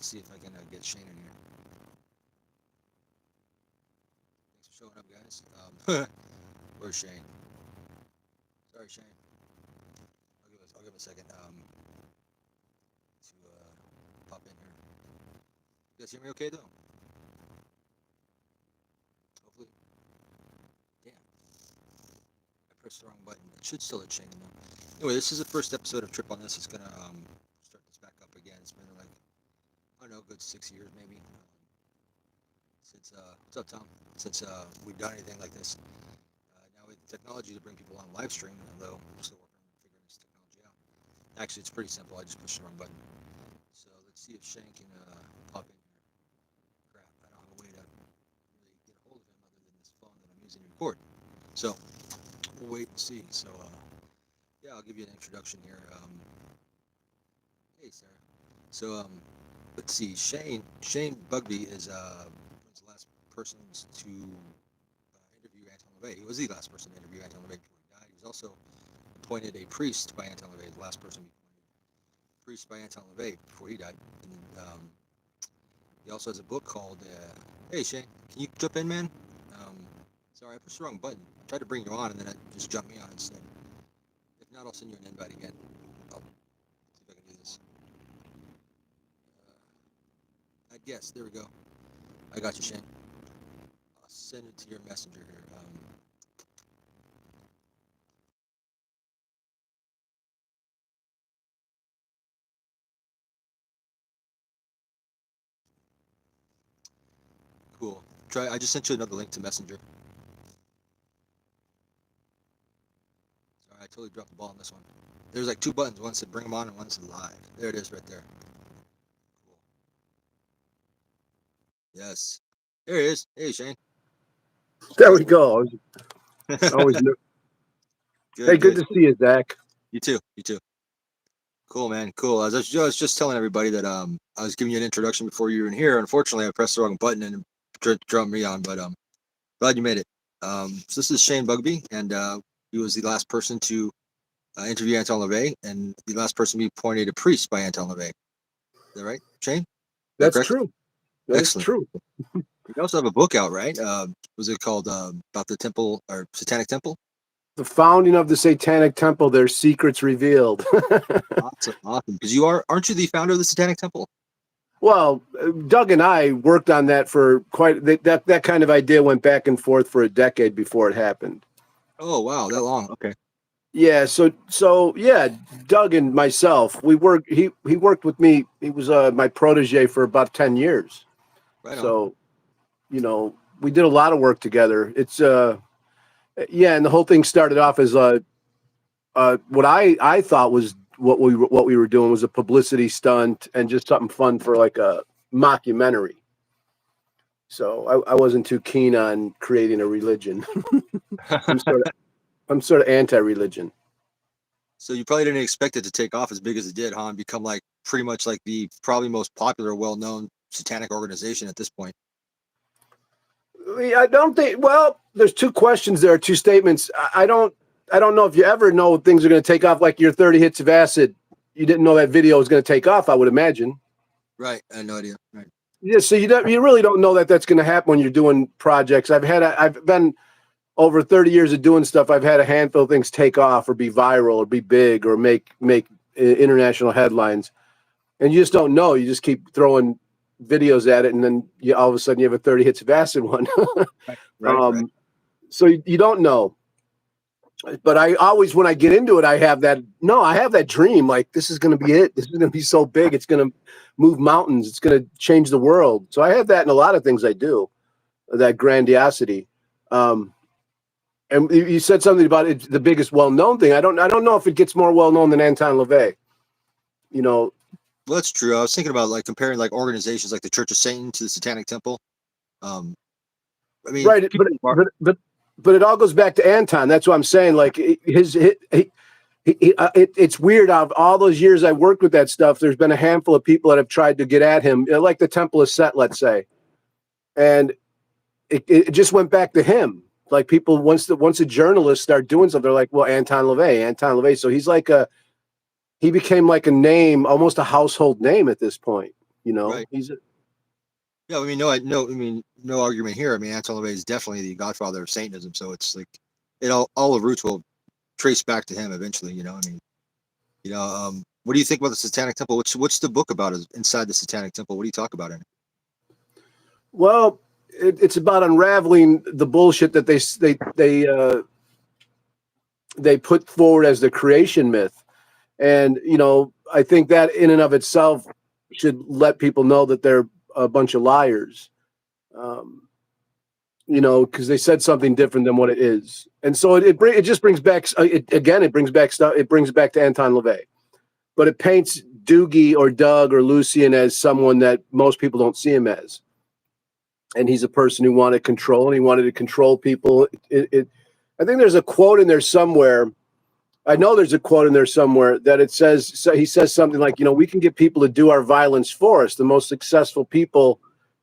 Let's see if I can get Shane in here. Thanks for showing up, guys. Where's Shane? Sorry, Shane. I'll give him a second to pop in here. You guys hear me okay, though? Hopefully. Damn. I pressed the wrong button. It should still let Shane in, though. Anyway, this is the first episode of Trip on This. It's going to start this back up again. It's been like, I don't know, a good 6 years maybe. Since, what's up, Tom? Since we've done anything like this. Now with technology to bring people on live stream, although we're still working on figuring this technology out. Actually, it's pretty simple. I just pushed the wrong button. So let's see if Shane can pop in here. Crap, I don't have a way to really get a hold of him other than this phone that I'm using to record. So we'll wait and see. So yeah, I'll give you an introduction here. Hey, Sarah. So let's see. Shane Bugbee is was the last person to interview Anton LaVey. He was the last person to interview Anton LaVey before he died. He was also appointed a priest by Anton LaVey, the last person to be appointed priest by Anton LaVey before he died. And then, he also has a book called, hey Shane, can you jump in, man? Sorry, I pushed the wrong button. I tried to bring you on and then it just jumped me on instead. If not, I'll send you an invite again. I'll see if I can do this. I guess, there we go. I got you, Shane. I'll send it to your messenger here. Cool. I just sent you another link to Messenger. Sorry, I totally dropped the ball on this one. There's like two buttons. One said bring them on and one said live. There it is right there. Cool. Yes. There it is. Hey, Shane. There we go. Always new. Hey, good to see you, Zach. You too. Cool, man. Cool. I was just telling everybody that I was giving you an introduction before you were in here. Unfortunately, I pressed the wrong button and drummed me on, but glad you made it. So this is Shane Bugbee, and he was the last person to interview Anton LaVey, and the last person to be appointed a priest by Anton LaVey. Is that right, Shane? That's true. That's true. You also have a book out, right? Was it called about the temple or Satanic Temple? The founding of the Satanic Temple, their secrets revealed. Awesome. Because aren't you the founder of the Satanic Temple? Well, Doug and I worked on that for that kind of idea went back and forth for a decade before it happened. Oh, wow. That long. Okay. Yeah. So yeah, Doug and myself, he worked with me. He was my protege for about 10 years. Right on. So, we did a lot of work together. It's, yeah. And the whole thing started off as what I thought was what we were doing was a publicity stunt and just something fun for like a mockumentary. So I wasn't too keen on creating a religion. I'm sort of anti-religion. So you probably didn't expect it to take off as big as it did, huh? And become like pretty much like the probably most popular, well-known satanic organization at this point. I don't think. Well, there's two questions there, two statements. I don't know if you ever know things are going to take off. Like your 30 hits of acid, you didn't know that video was going to take off, I would imagine. Right. I had no idea. Right. Yeah. So you really don't know that that's going to happen when you're doing projects. I've been over 30 years of doing stuff. I've had a handful of things take off or be viral or be big or make international headlines. And you just don't know. You just keep throwing videos at it. And then all of a sudden you have a 30 hits of acid one. Right. So you don't know. But I always, when I get into it, I have that dream. Like, this is going to be it. This is going to be so big. It's going to move mountains. It's going to change the world. So I have that in a lot of things I do, that grandiosity. And you said something about it, the biggest well-known thing. I don't know if it gets more well-known than Anton LaVey. Well, that's true. I was thinking about like comparing like organizations like the Church of Satan to the Satanic Temple. I mean, right, but it all goes back to Anton. That's what I'm saying. Like it's weird. Out of all those years I worked with that stuff, there's been a handful of people that have tried to get at him, like the Temple of Set, let's say, and it just went back to him. Like people, once a journalist start doing something, they're like, well, Anton LaVey. So he became like a name, almost a household name at this point. You know, Right. Yeah, I mean, no argument here. I mean, Anton LaVey is definitely the godfather of Satanism. So it's like, all the roots will trace back to him eventually. I mean, what do you think about the Satanic Temple? What's the book about? Is inside the Satanic Temple? What do you talk about in it? Well, it's about unraveling the bullshit that they put forward as the creation myth, and I think that in and of itself should let people know that they're a bunch of liars. Because they said something different than what it is, and so it just brings back it brings back stuff. It brings back to Anton LaVey, but it paints Doogie or Doug or Lucian as someone that most people don't see him as. And he's a person who wanted control, and he wanted to control people. I think there's a quote in there somewhere. I know there's a quote in there somewhere that it says, so he says something like, we can get people to do our violence for us. The most successful people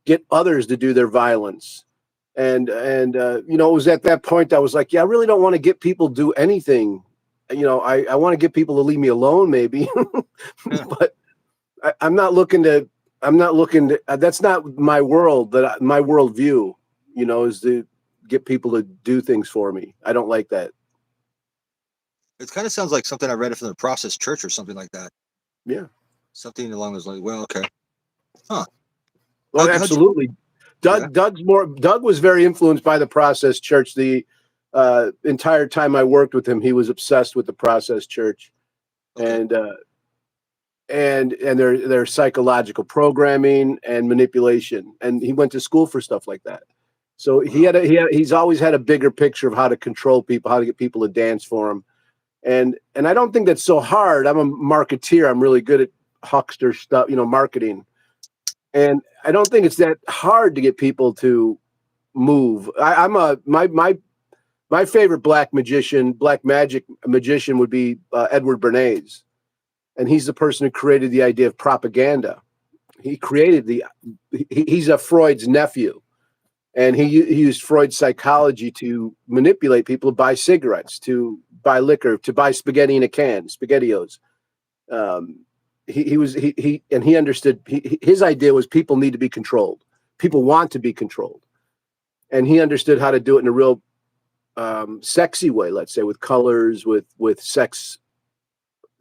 get others to do their violence. And it was at that point I was like, yeah, I really don't want to get people to do anything. I want to get people to leave me alone, maybe, but I'm not looking to, that's not my world, my worldview, is to get people to do things for me. I don't like that. It kind of sounds like something I read from the Process Church or something like that. Yeah. Something along those lines. Well, okay. Huh. Well, absolutely. Doug was very influenced by the Process Church. The entire time I worked with him, he was obsessed with the Process Church. Okay. And their psychological programming and manipulation, and he went to school for stuff like that. So he's always had a bigger picture of how to control people, how to get people to dance for him, and I don't think that's so hard. I'm a marketeer. I'm really good at huckster stuff, marketing, and I don't think it's that hard to get people to move. My favorite black magic magician would be Edward Bernays. And he's the person who created the idea of propaganda. He's a Freud's nephew. And he used Freud's psychology to manipulate people to buy cigarettes, to buy liquor, to buy spaghetti in a can, SpaghettiOs. He understood, his idea was people need to be controlled. People want to be controlled. And he understood how to do it in a real sexy way, let's say, with colors, with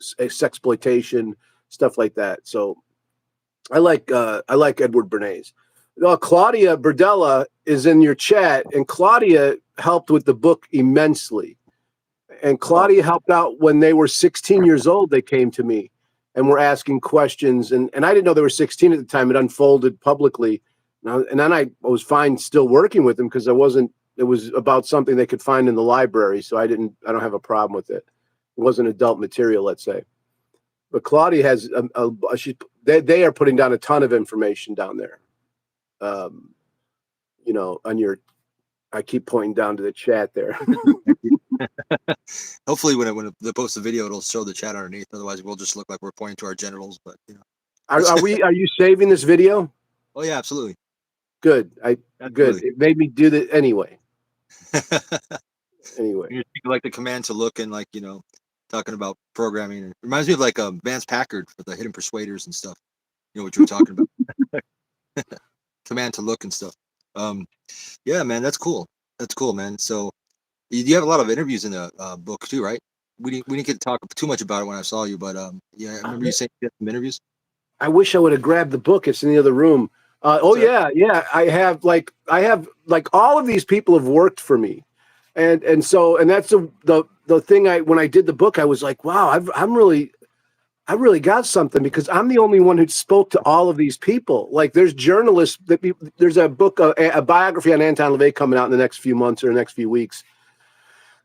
sexploitation, stuff like that. So I like Edward Bernays. Claudia Berdella is in your chat, and Claudia helped with the book immensely. And Claudia helped out when they were 16 years old. They came to me and were asking questions, and I didn't know they were 16 at the time. It unfolded publicly, and then I was fine still working with them because it was about something they could find in the library, so I don't have a problem with it. It wasn't adult material, let's say. But Claudia has they are putting down a ton of information down there. I keep pointing down to the chat there. Hopefully when they post the video, it'll show the chat underneath. Otherwise we'll just look like we're pointing to our genitals, but Are you saving this video? Oh yeah, absolutely. Good. Good. It made me do that anyway. You're like the command to look, and talking about programming. It reminds me of Vance Packard for the Hidden Persuaders and stuff. What you were talking about. Command to look and stuff. Yeah, man, that's cool. That's cool, man. So you have a lot of interviews in the book too, right? We didn't get to talk too much about it when I saw you, but yeah, I remember you saying you had some interviews. I wish I would have grabbed the book. It's in the other room. Yeah. I have all of these people have worked for me, and that's the thing. When I did the book, I was like, wow, I really got something, because I'm the only one who spoke to all of these people. Like, there's journalists there's a book, a biography on Anton LaVey coming out in the next few months or next few weeks.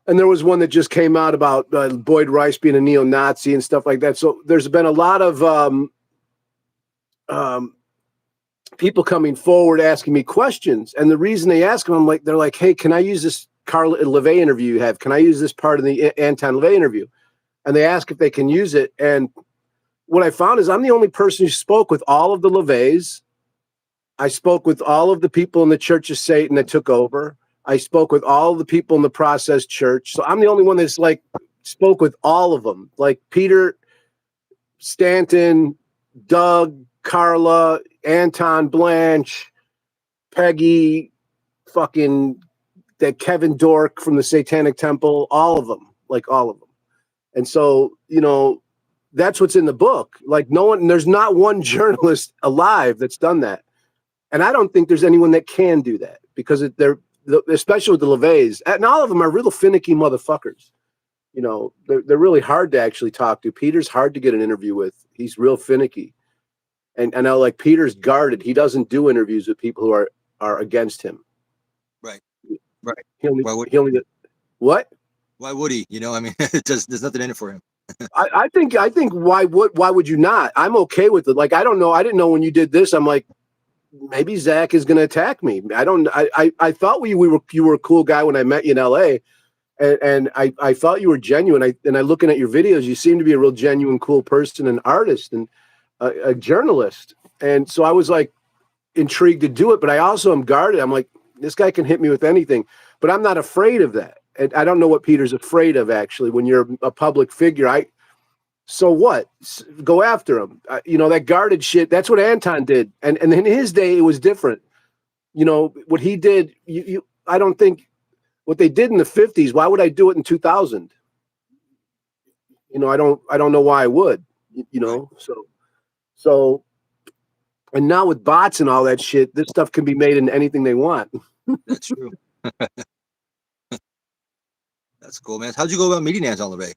And there was one that just came out about Boyd Rice being a neo-Nazi and stuff like that. So there's been a lot of people coming forward asking me questions. And the reason they ask them, they're like, hey, can I use this Carla LaVey interview you have? Can I use this part of the Anton LaVey interview? And they ask if they can use it. And what I found is I'm the only person who spoke with all of the LaVeys. I spoke with all of the people in the Church of Satan that took over. I spoke with all of the people in the Process Church. So I'm the only one that's spoke with all of them. Like Peter, Stanton, Doug, Carla, Anton, Blanche, Peggy, fucking that Kevin Dork from the Satanic Temple, all of them, like all of them. And so, you know, that's what's in the book. Like there's not one journalist alive that's done that. And I don't think there's anyone that can do that because they're, especially with the LaVeys, and all of them are real finicky motherfuckers. You know, they're really hard to actually talk to. Peter's hard to get an interview with. He's real finicky. And I know, like, Peter's guarded. He doesn't do interviews with people who are against him. Right. Right. Why would what? Why would he? You know, I mean, there's nothing in it for him. I think why would you not? I'm okay with it. Like, I don't know. I didn't know when you did this. I'm like, maybe Zach is going to attack me. I thought you were a cool guy when I met you in LA. And I thought you were genuine. And I looking at your videos, you seem to be a real genuine, cool person, an artist and a journalist. And so I was like intrigued to do it, but I also am guarded. I'm like, this guy can hit me with anything, but I'm not afraid of that. And I don't know what Peter's afraid of, actually. When you're a public figure, so what? Go after him. You know, that guarded shit, that's what Anton did. And in his day, it was different. You know, what he did, I don't think what they did in the 50s, why would I do it in 2000? You know, I don't know why I would, you know? So, and now with bots and all that shit, this stuff can be made into anything they want. That's true. That's cool, man. How'd you go about meeting Anton LaVey?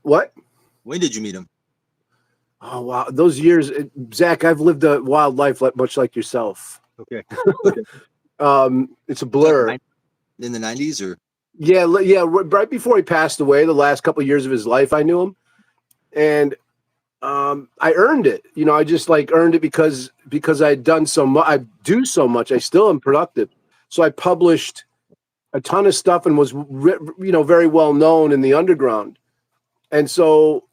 What? When did you meet him? Oh, wow. Those years, Zach, I've lived a wild life, much like yourself. Okay. It's a blur. In the 90s or? Yeah. Right before he passed away, the last couple of years of his life, I knew him. And I earned it. You know, I just like earned it because I'd done so much. I do so much. I still am productive. So I published a ton of stuff and was, very well known in the underground. And so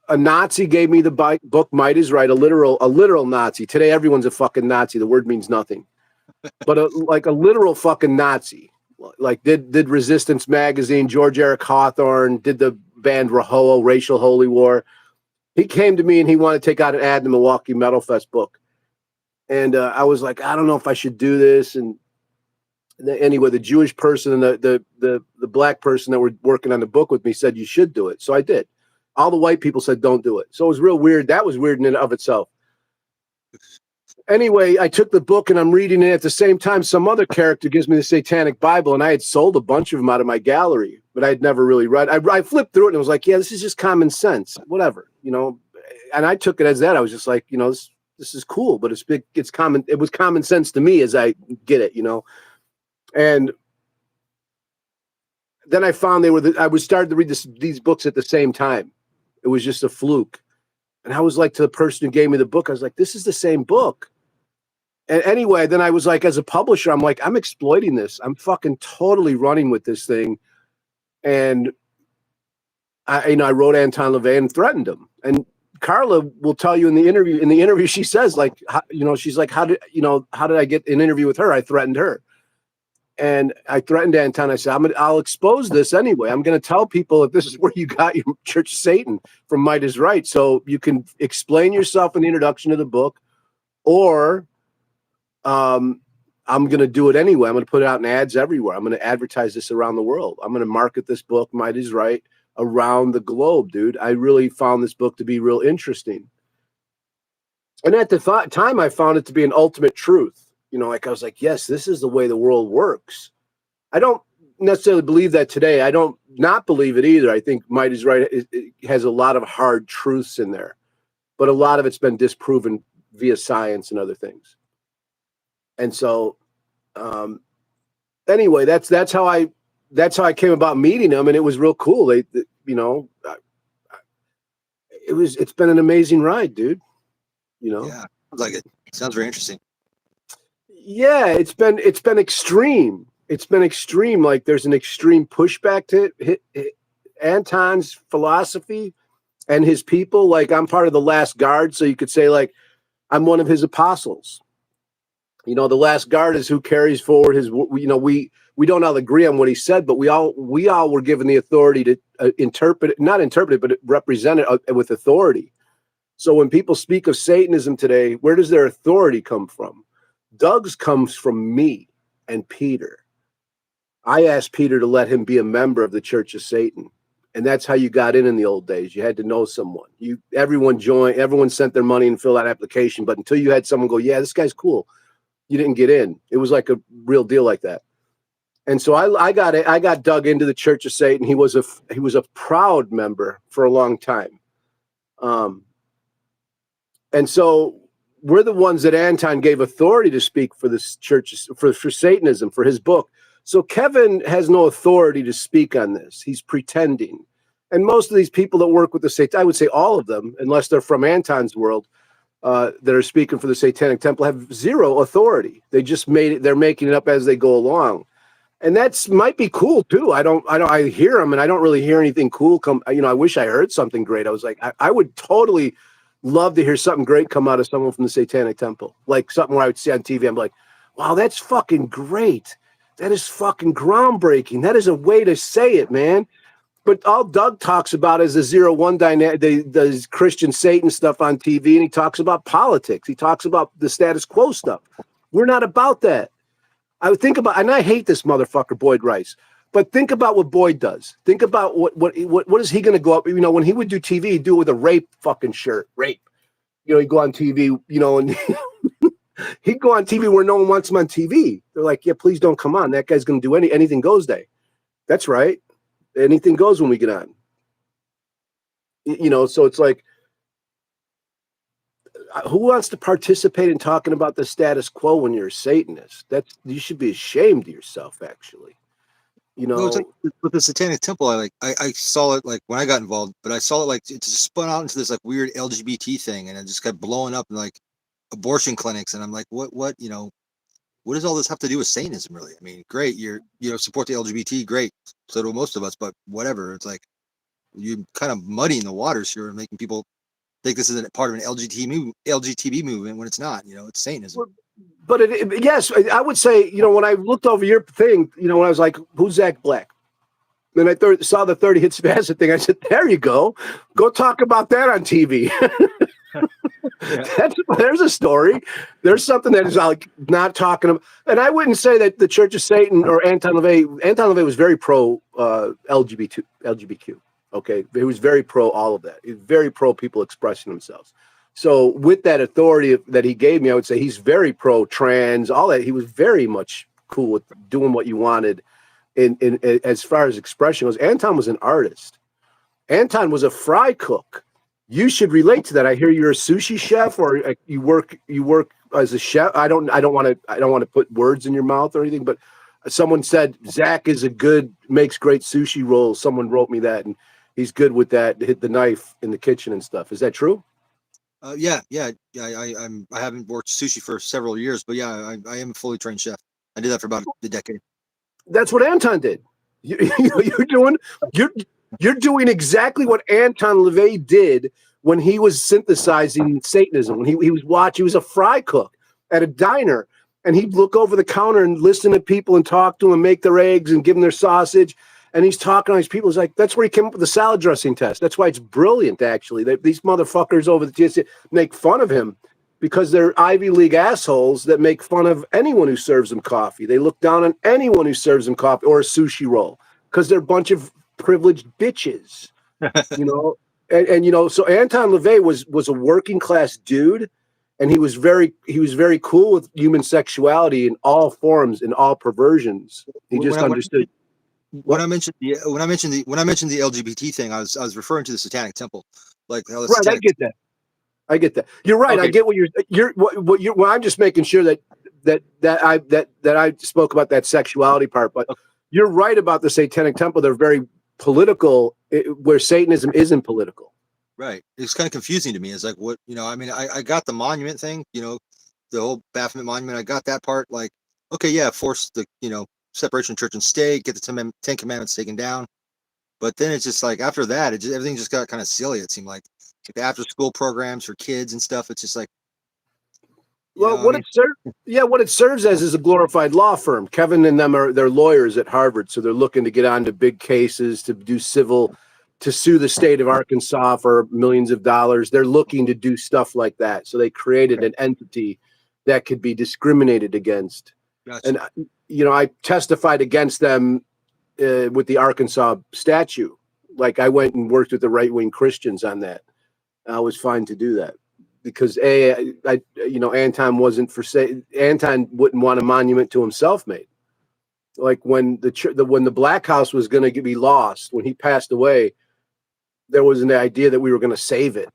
a Nazi gave me the book Might Is Right, a literal Nazi. Today, everyone's a fucking Nazi. The word means nothing. But a literal fucking Nazi. Like did Resistance Magazine, George Eric Hawthorne, did the band Rahowo, Racial Holy War. He came to me and he wanted to take out an ad in the Milwaukee Metal Fest book. And I was like, I don't know if I should do this. And anyway, the Jewish person and the black person that were working on the book with me said you should do it. So I did. All the white people said don't do it. So it was real weird. That was weird in and of itself. Anyway, I took the book and I'm reading it. At the same time, some other character gives me the Satanic Bible, and I had sold a bunch of them out of my gallery, but I'd never really read. I flipped through it and I was like, yeah, this is just common sense, whatever, you know. And I took it as that. I was just like, you know, this is cool, but it's big. It's common. It was common sense to me as I get it, you know. And then I found I was starting to read these books at the same time. It was just a fluke. And I was like, to the person who gave me the book, I was like, this is the same book. And anyway, then I was like, as a publisher, I'm like, I'm exploiting this. I'm fucking totally running with this thing. And I wrote Anton LaVey and threatened him. And Carla will tell you in the interview, she says, like, she's like, how did I get an interview with her? I threatened her. And I threatened Anton. I said, I'll expose this anyway. I'm going to tell people that this is where you got your Church of Satan from Might Is Right. So you can explain yourself in the introduction to the book, or I'm going to do it anyway. I'm going to put it out in ads everywhere. I'm going to advertise this around the world. I'm going to market this book, Might Is Right, around the globe, dude. I really found this book to be real interesting. And at the time, I found it to be an ultimate truth. You know, like I was like, yes, this is the way the world works. I don't necessarily believe that today. I don't not believe it either. I think Might Is Right. It has a lot of hard truths in there, but a lot of it's been disproven via science and other things. And so, anyway, that's how I came about meeting them, and it was real cool. It's been an amazing ride, dude. You know, yeah, sounds like it. Sounds very interesting. Yeah, it's been extreme. It's been extreme. Like there's an extreme pushback to Anton's philosophy and his people. Like I'm part of the last guard, so you could say like I'm one of his apostles. You know, the last guard is who carries forward his. You know, we don't all agree on what he said, but we all were given the authority to not interpret it, but represent it with authority. So when people speak of Satanism today, where does their authority come from? Doug's comes from me and Peter. I asked Peter to let him be a member of the Church of Satan. And that's how you got in the old days. You had to know someone. Everyone joined, everyone sent their money and filled out application. But until you had someone go, yeah, this guy's cool, you didn't get in. It was like a real deal like that. And so I got dug into the Church of Satan. He was a proud member for a long time. And so we're the ones that Anton gave authority to speak for this church, for Satanism, for his book. So Kevin has no authority to speak on this. He's pretending. And most of these people that work with the Satan, I would say all of them, unless they're from Anton's world, that are speaking for the Satanic Temple have zero authority. They just they're making it up as they go along. And that's might be cool too. I hear them and I don't really hear anything cool come. I wish I heard something great. I was like, I would totally love to hear something great come out of someone from the Satanic Temple. Like something where I would see on TV. I'm like, wow, that's fucking great. That is fucking groundbreaking. That is a way to say it, man. But all Doug talks about is the 0-1 dynamic, the Christian Satan stuff on TV, and he talks about politics. He talks about the status quo stuff. We're not about that. I would think about, and I hate this motherfucker, Boyd Rice, but think about what Boyd does. Think about what is he going to go up? When he would do TV, he'd do it with a rape fucking shirt. Rape. He'd go on TV, and he'd go on TV where no one wants him on TV. They're like, yeah, please don't come on. That guy's going to do anything goes day. That's right. Anything goes when we get on. So it's like, who wants to participate in talking about the status quo when you're a Satanist? You should be ashamed of yourself, actually. No, it's like with the Satanic Temple. I saw it like when I got involved, but I saw it like it just spun out into this like weird LGBT thing, and it just kept blowing up in like abortion clinics, and I'm like, what does all this have to do with Satanism, really? I mean, great, support the LGBT, great, so do most of us, but whatever. It's like you're kind of muddying the waters here and making people think this is a part of an LGBT movement when it's not. It's Satanism. But yes, I would say, when I looked over your thing, when I was like, who's Zach Black? Then I saw the 30 Hits Acid thing. I said, there you go. Go talk about that on TV. There's a story. There's something that is like not talking about. And I wouldn't say that the Church of Satan or Anton LaVey was very pro LGBTQ. Okay. He was very pro all of that. He was very pro people expressing themselves. So with that authority that he gave me, I would say he's very pro trans, all that. He was very much cool with doing what you wanted in as far as expression goes. Anton was an artist. Anton was a fry cook. You should relate to that. I hear you're a sushi chef, or you work as a chef. I don't want to put words in your mouth or anything, but someone said Zach makes great sushi rolls. Someone wrote me that, and he's good with that. Hit the knife in the kitchen and stuff. Is that true? Yeah. I haven't worked sushi for several years, but yeah, I am a fully trained chef. I did that for about a decade. That's what Anton did. You're doing exactly what Anton LaVey did when he was synthesizing Satanism. When he was a fry cook at a diner, and he'd look over the counter and listen to people and talk to them and make their eggs and give them their sausage. And he's talking to these people. He's like, that's where he came up with the salad dressing test. That's why it's brilliant, actually. These motherfuckers over the TSA make fun of him because they're Ivy League assholes that make fun of anyone who serves them coffee. They look down on anyone who serves them coffee or a sushi roll because they're a bunch of privileged bitches, So Anton LaVey was a working class dude, and he was very cool with human sexuality in all forms, in all perversions. He just understood. When I mentioned the LGBT thing, I was referring to the Satanic Temple, like how the right. Satanic I get that. You're right. Okay. I get what well, I'm just making sure that I spoke about that sexuality part, but you're right about the Satanic Temple. They're very political, where Satanism isn't political. Right. It's kind of confusing to me. It's like, what, I mean, I got the monument thing, the whole Baphomet monument. I got that part. Like, okay, yeah, force the, separation of church and state, get the 10 Commandments taken down. But then it's just like, after that, everything just got kind of silly. It seemed like the after school programs for kids and stuff. It's just like, what it serves as is a glorified law firm. Kevin and them they're lawyers at Harvard, so they're looking to get onto big cases, to do civil to sue the state of Arkansas for millions of dollars. They're looking to do stuff like that. So they created an entity that could be discriminated against. Gotcha. And, I testified against them with the Arkansas statue. Like I went and worked with the right-wing Christians on that. I was fine to do that because Anton wasn't for say Anton wouldn't want a monument to himself made. Like when the Black House was going to be lost, when he passed away, there was an idea that we were going to save it.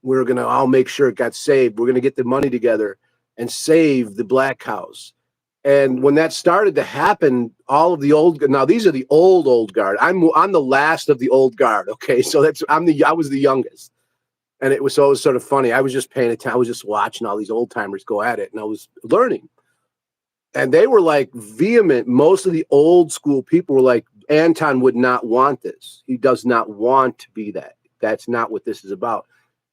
We were going to all make sure it got saved. We're going to get the money together and save the Black House. And when that started to happen, all of the now these are the old guard. I'm the last of the old guard. Okay, so I was the youngest, and it was sort of funny. I was just paying attention. I was just watching all these old timers go at it, and I was learning. And they were like vehement. Most of the old school people were like, Anton would not want this. He does not want to be that. That's not what this is about.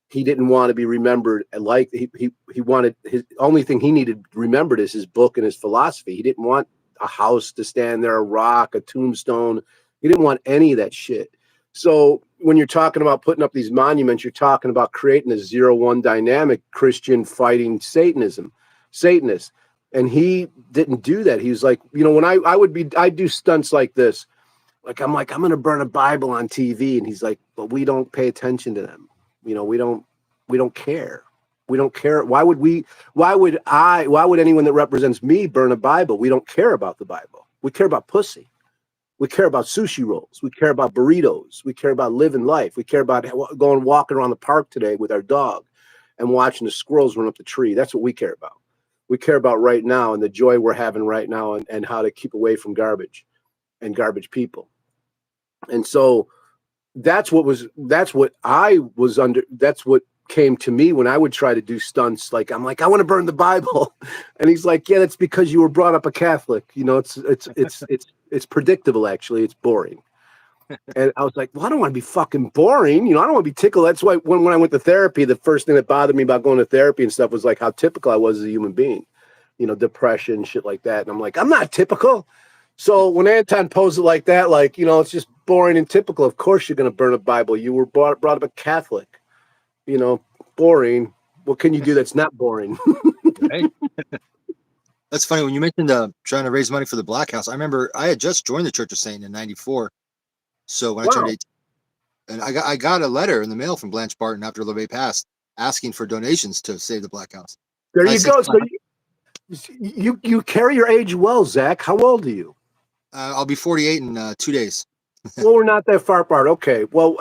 He didn't want to be remembered like he wanted his only thing he needed remembered is his book and his philosophy. He didn't want a house to stand there, a rock, a tombstone. He didn't want any of that shit. So when you're talking about putting up these monuments, you're talking about creating a 0-1 dynamic Christian fighting Satanists. And he didn't do that. He was like, when I'd do stunts like this. Like, I'm going to burn a Bible on TV. And he's like, but we don't pay attention to them. We don't care. We don't care. Why would anyone that represents me burn a Bible? We don't care about the Bible. We care about pussy. We care about sushi rolls. We care about burritos. We care about living life. We care about going walking around the park today with our dog and watching the squirrels run up the tree. That's what we care about. We care about right now and the joy we're having right now and how to keep away from garbage and garbage people. And so that's what came to me when I would try to do stunts. Like, I'm like, I want to burn the Bible. And he's like, yeah, that's because you were brought up a Catholic. It's predictable. Actually, it's boring. And I was like, well, I don't want to be fucking boring. I don't want to be tickled. That's why when I went to therapy, the first thing that bothered me about going to therapy and stuff was like how typical I was as a human being, depression, shit like that. And I'm like, I'm not typical. So when Anton posed it like that, like, it's just boring and typical. Of course you're going to burn a Bible. You were brought up a Catholic, boring. What can you do that's not boring? Right. That's funny. When you mentioned trying to raise money for the Black House, I remember I had just joined the Church of Satan in '94. So when I turned 18, and I got a letter in the mail from Blanche Barton after LaVey passed asking for donations to save the Black House. There you go. So you carry your age well, Zach. How old are you? I'll be 48 in 2 days. Well, we're not that far apart. Okay. Well,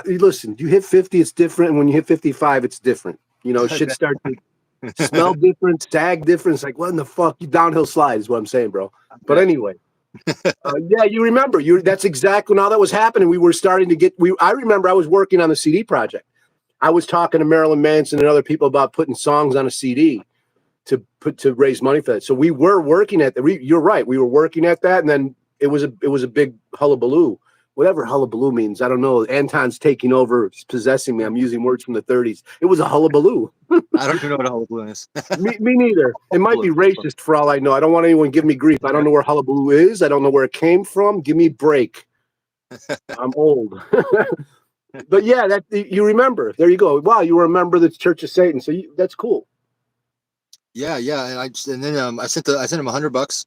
listen, you hit 50, it's different. And when you hit 55, it's different. Shit starts to smell different, sag different. It's like, what in the fuck? You downhill slide is what I'm saying, bro. But anyway, yeah, you remember. That's exactly when all that was happening. We were starting to get. I remember I was working on the CD project. I was talking to Marilyn Manson and other people about putting songs on a CD to raise money for that. So we were working at you're right. We were working at that, and then it was a big hullabaloo. Whatever hullabaloo means, I don't know. Anton's taking over, possessing me. I'm using words from the 30s. It was a hullabaloo. I don't even know what a hullabaloo is. me neither. It might be racist for all I know. I don't want anyone to give me grief. I don't know where hullabaloo is. I don't know where it came from. Give me a break. I'm old. But yeah, that you remember. There you go. Wow, you remember the Church of Satan. So that's cool. Yeah. And then I sent him $100.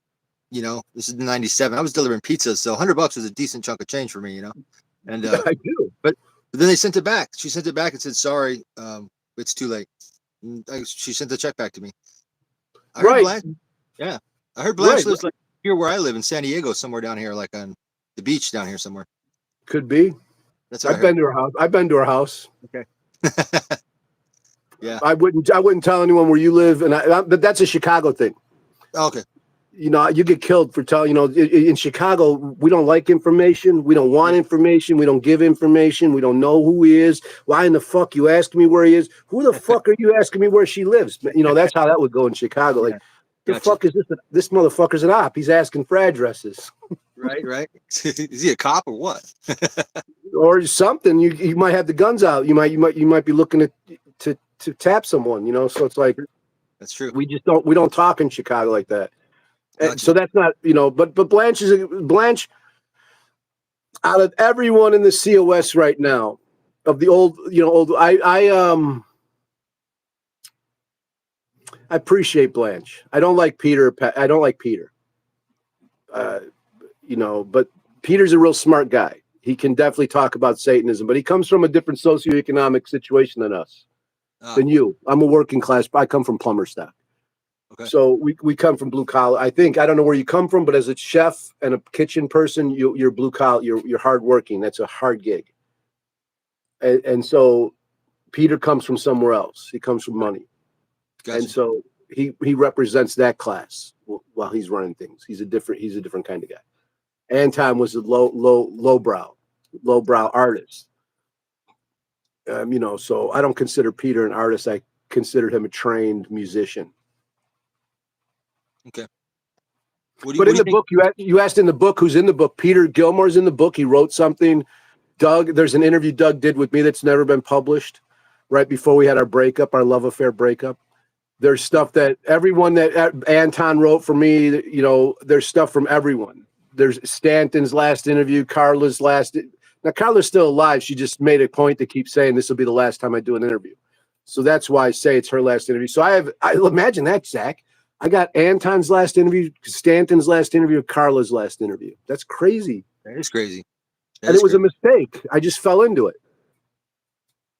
This is in '97. I was delivering pizzas, so $100 was a decent chunk of change for me. And I do. But then they sent it back. She sent it back and said, "Sorry, it's too late." She sent the check back to me. I heard Blanche, yeah, I heard Blanche lives like here where I live in San Diego, somewhere down here, like on the beach down here somewhere. Could be. That's I've been to her house. I've been to her house. Okay. Yeah. I wouldn't tell anyone where you live, but that's a Chicago thing. Okay. You get killed for telling. In Chicago, we don't like information. We don't want information. We don't give information. We don't know who he is. Why in the fuck you asking me where he is? Who the fuck are you asking me where she lives? That's how that would go in Chicago. Like, the fuck is this? This motherfucker's an op. He's asking for addresses. Right. Is he a cop or what? Or something. You might have the guns out. You might be looking to tap someone. So it's like that's true. We don't talk in Chicago like that. Gotcha. So that's not, but Blanche Out of everyone in the COS right now, of the old, I appreciate Blanche. I don't like Peter. I don't like Peter. But Peter's a real smart guy. He can definitely talk about Satanism, but he comes from a different socioeconomic situation than us, than you. I'm a working class. I come from plumber stock. Okay. So we come from blue collar. I don't know where you come from, but as a chef and a kitchen person, you're blue collar. You're hardworking. That's a hard gig. And so Peter comes from somewhere else. He comes from money. Gotcha. And so he represents that class while he's running things. He's a different kind of guy. Anton was a lowbrow artist. So I don't consider Peter an artist. I consider him a trained musician. Okay. But in the book, you asked in the book, who's in the book? Peter Gilmore's in the book. He wrote something. Doug, there's an interview Doug did with me that's never been published. Right before we had our breakup, our love affair breakup. There's stuff that everyone that Anton wrote for me. There's stuff from everyone. There's Stanton's last interview, Carla's last. Now Carla's still alive. She just made a point to keep saying this will be the last time I do an interview. So that's why I say it's her last interview. So I imagine that, Zach. I got Anton's last interview, Stanton's last interview, Carla's last interview. That's crazy. That is crazy. And it was a mistake. I just fell into it.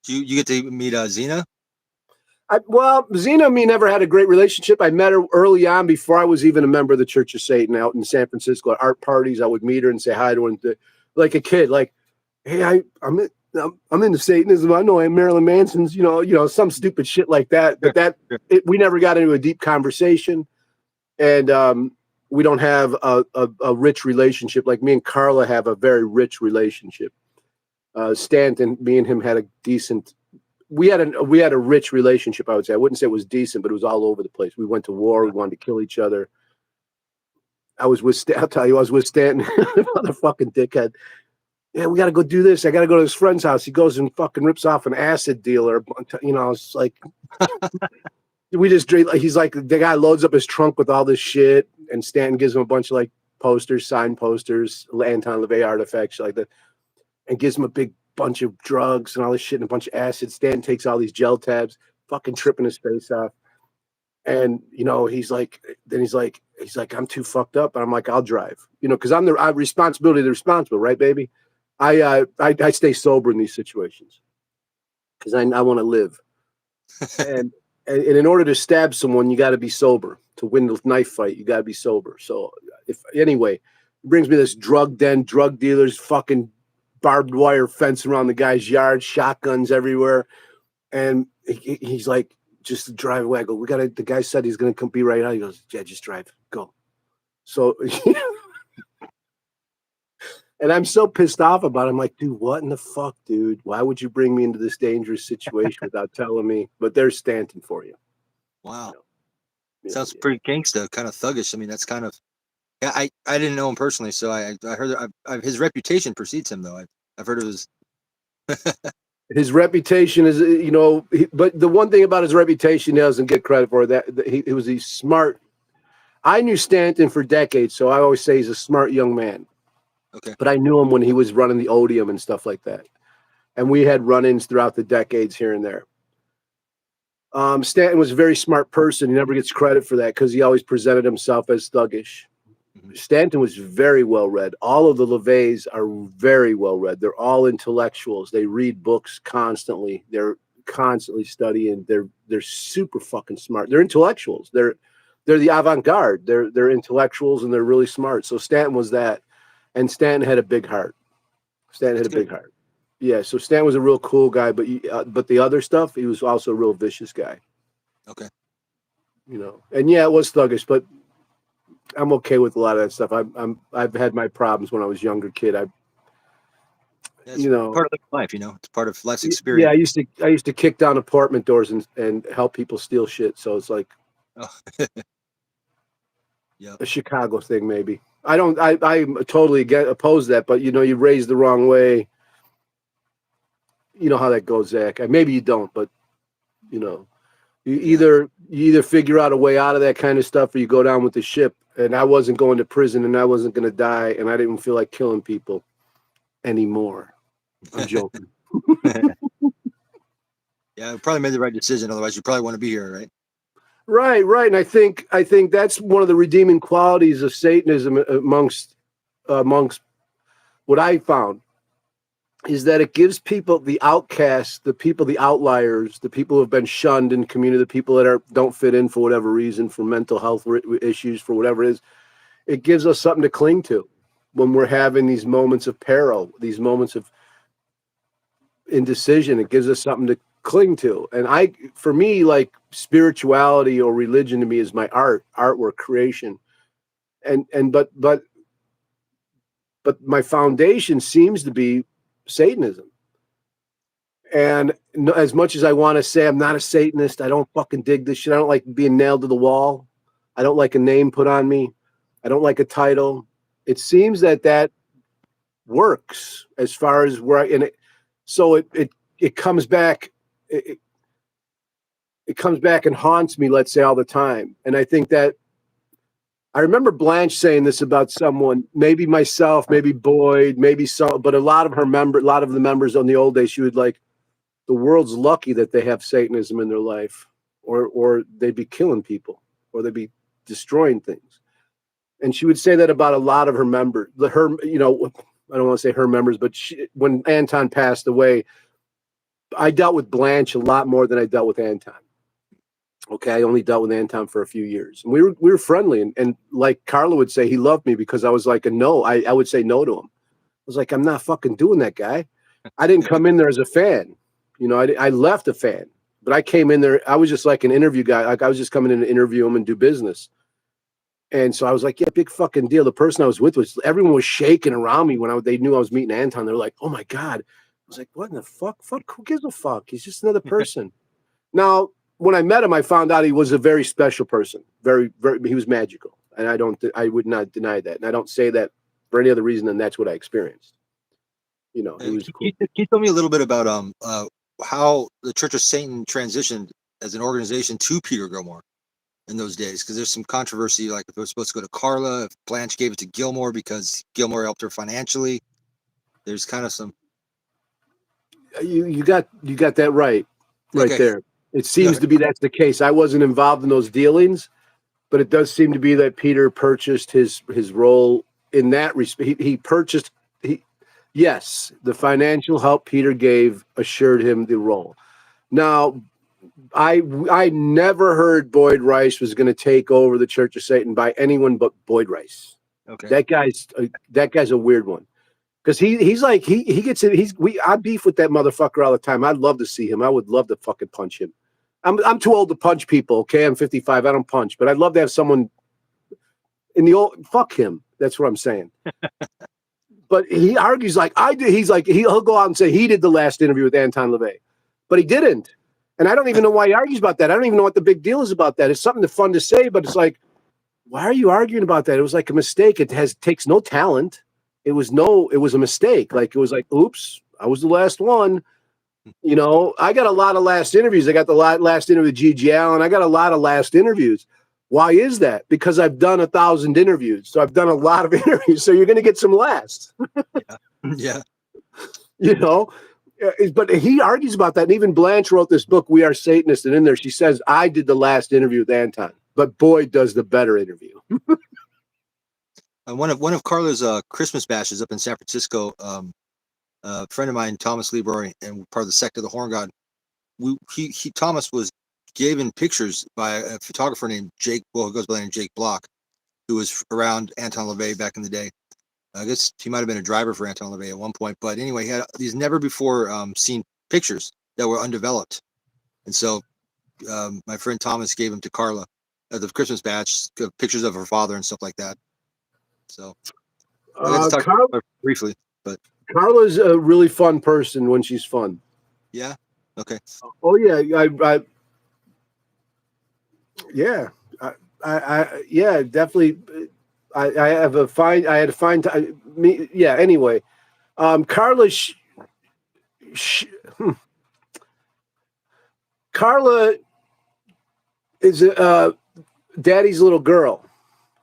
You get to meet Xena? Xena and me never had a great relationship. I met her early on before I was even a member of the Church of Satan out in San Francisco at art parties. I would meet her and say hi to her, like a kid, like, hey, I'm into Satanism. I know I'm Marilyn Manson's, some stupid shit like that. But we never got into a deep conversation, and we don't have a rich relationship. Like me and Carla have a very rich relationship. Stanton, me and him had a decent. We had a rich relationship. I would say. I wouldn't say it was decent, but it was all over the place. We went to war. We wanted to kill each other. I'll tell you, I was with Stanton, motherfucking dickhead. Yeah, we got to go do this. I got to go to his friend's house. He goes and fucking rips off an acid dealer. It's like, we just drink. He's like, the guy loads up his trunk with all this shit, and Stanton gives him a bunch of like posters, signed posters, Anton LaVey artifacts like that, and gives him a big bunch of drugs and all this shit and a bunch of acid. Stanton takes all these gel tabs, fucking tripping his face off. And, he's like, I'm too fucked up. And I'm like, I'll drive, because I'm the responsibility of the responsible, right, baby? I stay sober in these situations because I want to live. and in order to stab someone, you got to be sober. To win the knife fight, you got to be sober. So it brings me this drug den, drug dealers, fucking barbed wire fence around the guy's yard, shotguns everywhere. And he's like, just drive away. I go, the guy said he's going to come be right out. He goes, yeah, just drive, go. So, and I'm so pissed off about it. I'm like, dude, what in the fuck, dude? Why would you bring me into this dangerous situation without telling me? But there's Stanton for you. Wow. Sounds pretty gangsta, kind of thuggish. I mean, that's kind of, I didn't know him personally. So I heard his reputation precedes him though. I've heard of his. His reputation is, but the one thing about his reputation he doesn't get credit for that he was smart. I knew Stanton for decades, so I always say he's a smart young man. Okay. But I knew him when he was running the Odium and stuff like that. And we had run-ins throughout the decades here and there. Stanton was a very smart person. He never gets credit for that because he always presented himself as thuggish. Mm-hmm. Stanton was very well read. All of the LaVeys are very well read. They're all intellectuals. They read books constantly. They're constantly studying. They're super fucking smart. They're intellectuals. They're the avant-garde. They're intellectuals and they're really smart. So Stanton was that. And Stanton had a big heart. Big heart. Yeah, so Stanton was a real cool guy, but the other stuff, he was also a real vicious guy. Okay. And yeah, it was thuggish, but I'm okay with a lot of that stuff. I've had my problems when I was a younger kid. It's part of life, it's part of life's experience. Yeah, I used to kick down apartment doors and help people steal shit. So it's like a Chicago thing, maybe. I totally oppose that, but you raised the wrong way. You know how that goes, Zach. Maybe you don't, but you either figure out a way out of that kind of stuff or you go down with the ship. And I wasn't going to prison and I wasn't going to die and I didn't feel like killing people. anymore. I'm joking. Yeah, I probably made the right decision. Otherwise, you probably want to be here, right? Right. And I think that's one of the redeeming qualities of Satanism amongst what I found is that it gives people, the outcasts, the people, the outliers, the people who have been shunned in community, the people that don't fit in for whatever reason, for mental health issues, for whatever it is, it gives us something to cling to when we're having these moments of peril, these moments of indecision. It gives us something to cling to. And for me, like spirituality or religion to me is my artwork, creation. But my foundation seems to be Satanism. And as much as I want to say I'm not a Satanist, I don't fucking dig this shit. I don't like being nailed to the wall. I don't like a name put on me. I don't like a title. It seems that works as far as where so it comes back. It comes back and haunts me, let's say, all the time. And I think that I remember Blanche saying this about someone, maybe myself, maybe Boyd, maybe some, but a lot of the members on the old days, she would like, the world's lucky that they have Satanism in their life, or they'd be killing people, or they'd be destroying things. And she would say that about a lot of her members. I don't want to say her members, but when Anton passed away, I dealt with Blanche a lot more than I dealt with Anton. Okay, I only dealt with Anton for a few years. And we were friendly, and like Carla would say, he loved me because I was like a no. I would say no to him. I was like, I'm not fucking doing that, guy. I didn't come in there as a fan. I left a fan, but I came in there. I was just like an interview guy. Like I was just coming in to interview him and do business. And so I was like, yeah, big fucking deal. The person I was with everyone was shaking around me when they knew I was meeting Anton. They were like, oh my God. I was like, what in the fuck? Fuck, who gives a fuck? He's just another person. Now, when I met him, I found out he was a very special person. Very, very, he was magical. And I would not deny that. And I don't say that for any other reason than that's what I experienced. He was cool. Can you tell me a little bit about how the Church of Satan transitioned as an organization to Peter Gilmore in those days? Because there's some controversy, like if it was supposed to go to Carla, if Blanche gave it to Gilmore because Gilmore helped her financially. There's kind of some. You got that right Okay. there. It seems to be that's the case. I wasn't involved in those dealings, but it does seem to be that Peter purchased his role in that respect. He purchased. Yes, the financial help Peter gave assured him the role. Now, I never heard Boyd Rice was going to take over the Church of Satan by anyone but Boyd Rice. Okay. That guy's a weird one. Because he's like he gets it. I beef with that motherfucker all the time. I'd love to see him. I would love to fucking punch him. I'm too old to punch people. Okay, I'm 55. I don't punch, but I'd love to have someone in the old. Fuck him. That's what I'm saying. But he argues like I did. He's like he'll go out and say he did the last interview with Anton LaVey, but he didn't. And I don't even know why he argues about that. I don't even know what the big deal is about that. It's something fun to say, but it's like, why are you arguing about that? It was like a mistake. It takes no talent. It was a mistake. Like it was like, oops, I was the last one. I got a lot of last interviews. I got the last interview with G.G. Allen. I got a lot of last interviews. Why is that? Because I've done 1,000 interviews. So I've done a lot of interviews. So you're going to get some last. Yeah. But he argues about that. And even Blanche wrote this book, We Are Satanists. And in there, she says, I did the last interview with Anton, but Boyd does the better interview. One of Carla's Christmas bashes up in San Francisco, a friend of mine, Thomas Leroy, and part of the sect of the Horn God, Thomas was given pictures by a photographer named Jake, who goes by the name Jake Block, who was around Anton LaVey back in the day. I guess he might have been a driver for Anton LaVey at one point, but anyway, he had these never before seen pictures that were undeveloped. And so my friend Thomas gave them to Carla at the Christmas batch, pictures of her father and stuff like that. So I got to talk about her briefly, but Carla's a really fun person when she's fun. Yeah. Okay. Oh yeah, yeah, definitely. I had to find time. Yeah. Anyway, Carla. Carla is Daddy's little girl,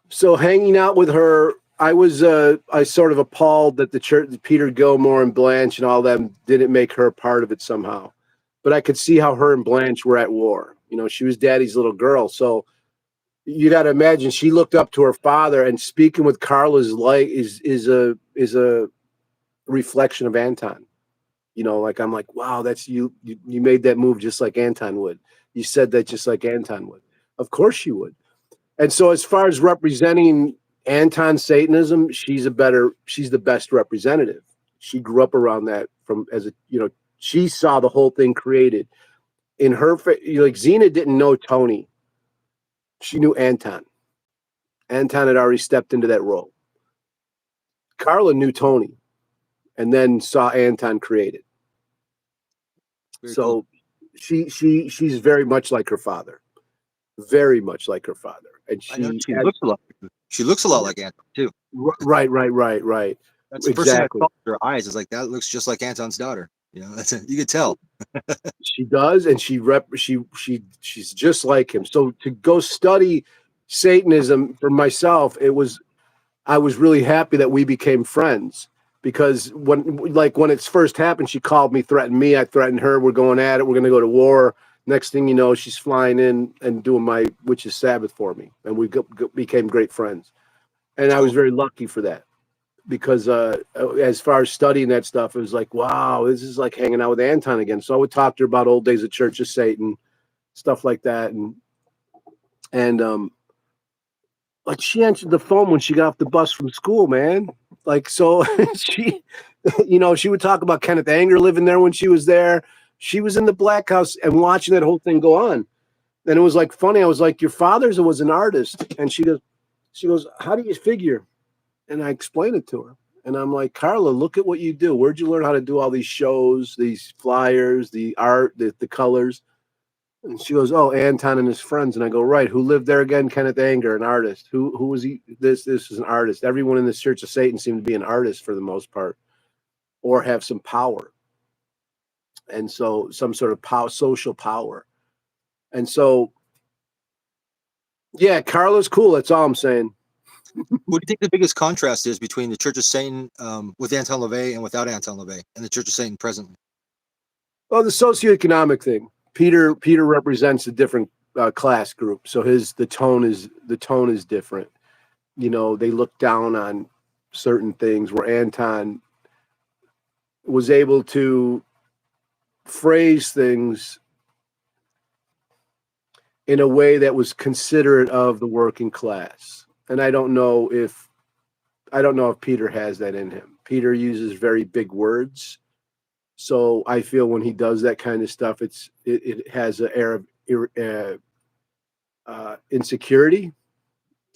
so hanging out with her I sort of appalled that the church, Peter Gilmore and Blanche and all them didn't make her a part of it somehow. But I could see how her and Blanche were at war. You know, she was daddy's little girl. So you got to imagine she looked up to her father, and speaking with Carla's light is a reflection of Anton. You know, like I'm like, wow, that's you made that move just like Anton would. You said that just like Anton would. Of course you would. And so as far as representing Anton Satanism, she's the best representative. She grew up around that from as a, you know, she saw the whole thing created in her. Like Xena didn't know Tony. She knew Anton. Anton had already stepped into that role. Carla knew Tony and then saw Anton created. Very So cool. she's very much like her father. Very much like her father. And I know she had, she looks a lot like Anton too. right. That's the first thing I thought with her eyes is like that looks just like Anton's daughter. You know, you could tell. She does, and she's just like him. So to go study Satanism for myself, I was really happy that we became friends, because when it's first happened, she called me, threatened me, I threatened her. We're going at it. We're going to go to war. Next thing you know, she's flying in and doing my witch's Sabbath for me, and we became great friends. And I was very lucky for that, because as far as studying that stuff, it was like, wow, this is like hanging out with Anton again. So I would talk to her about old days of Church of Satan, stuff like that, and like she answered the phone when she got off the bus from school, man. Like, so she, you know, she would talk about Kenneth Anger living there when she was there. She was in the Black House and watching that whole thing go on. And it was like funny. I was like, your father was an artist. And she goes, how do you figure? And I explained it to her. And I'm like, Carla, look at what you do. Where'd you learn how to do all these shows, these flyers, the art, the colors? And she goes, oh, Anton and his friends. And I go, right. Who lived there again? Kenneth Anger, an artist. Who was he? This is an artist. Everyone in the Church of Satan seemed to be an artist for the most part, or have some power. And so some sort of social power. And so, yeah, Carla's cool. That's all I'm saying. What do you think the biggest contrast is between the Church of Satan with Anton LaVey and without Anton LaVey, and the Church of Satan presently? Well, the socioeconomic thing. Peter represents a different class group, so the tone is different. You know, they look down on certain things, where Anton was able to phrase things in a way that was considerate of the working class. And I don't know if Peter has that in him. Peter uses very big words. So I feel when he does that kind of stuff, it has an air of insecurity.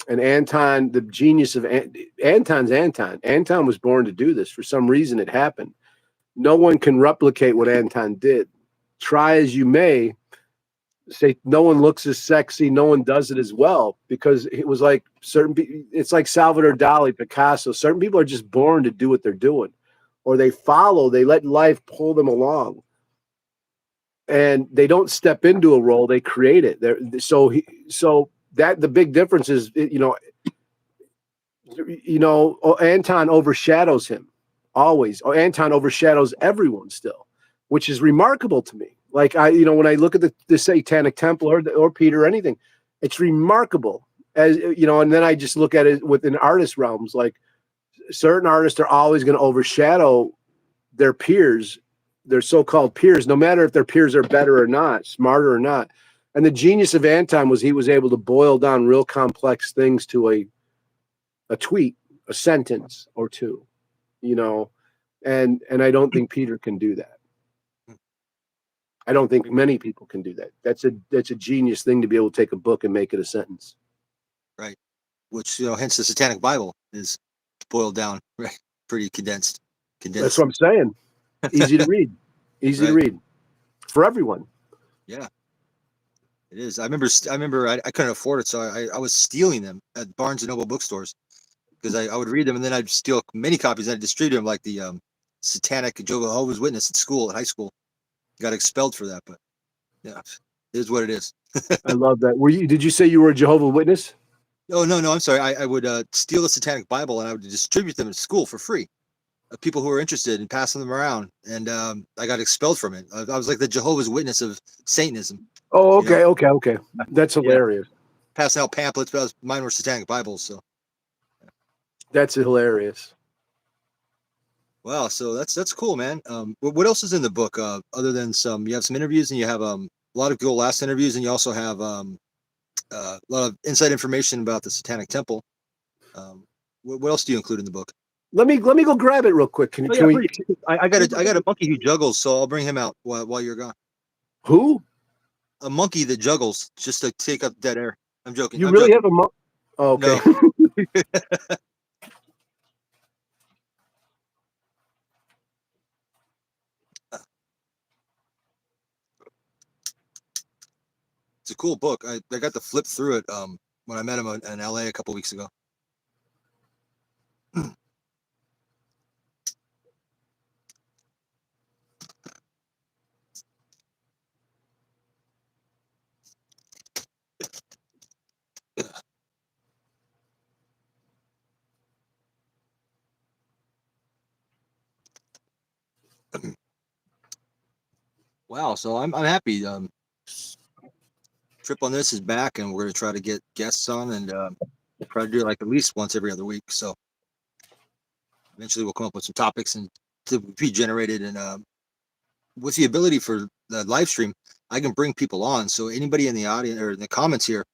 And Anton, the genius of Anton's Anton. Anton was born to do this. For some reason, it happened. No one can replicate what Anton did. Try as you may, say no one looks as sexy, no one does it as well, because it was like it's like Salvador Dali, Picasso. Certain people are just born to do what they're doing, or they let life pull them along, and they don't step into a role, they create it. So that the big difference is, Anton overshadows him always. Anton overshadows everyone still, which is remarkable to me. Like when I look at the Satanic Temple or Peter or anything, it's remarkable. As and then I just look at it within artist realms. Like certain artists are always going to overshadow their peers, their so-called peers, no matter if their peers are better or not, smarter or not. And the genius of Anton was he was able to boil down real complex things to a tweet, a sentence or two, and I don't think Peter can do that. I don't think many people can do that. That's a genius thing to be able to take a book and make it a sentence. Right. Which, hence the Satanic Bible is boiled down, right? Pretty condensed. That's what I'm saying. Easy to read. Easy to read for everyone. Yeah, it is. I remember I couldn't afford it, so I was stealing them at Barnes and Noble bookstores, because I would read them, and then I'd steal many copies and I'd distribute them, like the Satanic Jehovah's Witness at high school. Got expelled for that, but yeah, it is what it is. I love that. Did you say you were a Jehovah's Witness? Oh no, I'm sorry. I would steal the Satanic Bible and I would distribute them in school for free. People who were interested in passing them around, and I got expelled from it. I was like the Jehovah's Witness of Satanism. Oh, You know, okay. That's yeah, hilarious. passing out pamphlets, but mine were Satanic Bibles. So That's hilarious. wow, so that's cool, man. What else is in the book other than you have some interviews and you have a lot of good last interviews, and you also have a lot of inside information about the Satanic Temple. What else do you include in the book? Let me go grab it real quick. Can Oh yeah, we? please. I got a monkey who juggles, so I'll bring him out while you're gone. Who? A monkey that juggles just to take up dead air. I'm joking. You I'm really joking. have a Oh, okay. No. It's a cool book. I got to flip through it when I met him in LA a couple weeks ago. Wow, so I'm happy. Trip on this is back, and we're gonna try to get guests on and try to do it like at least once every other week. So eventually we'll come up with some topics and to be generated, and with the ability for the live stream, I can bring people on. So anybody in the audience or in the comments here,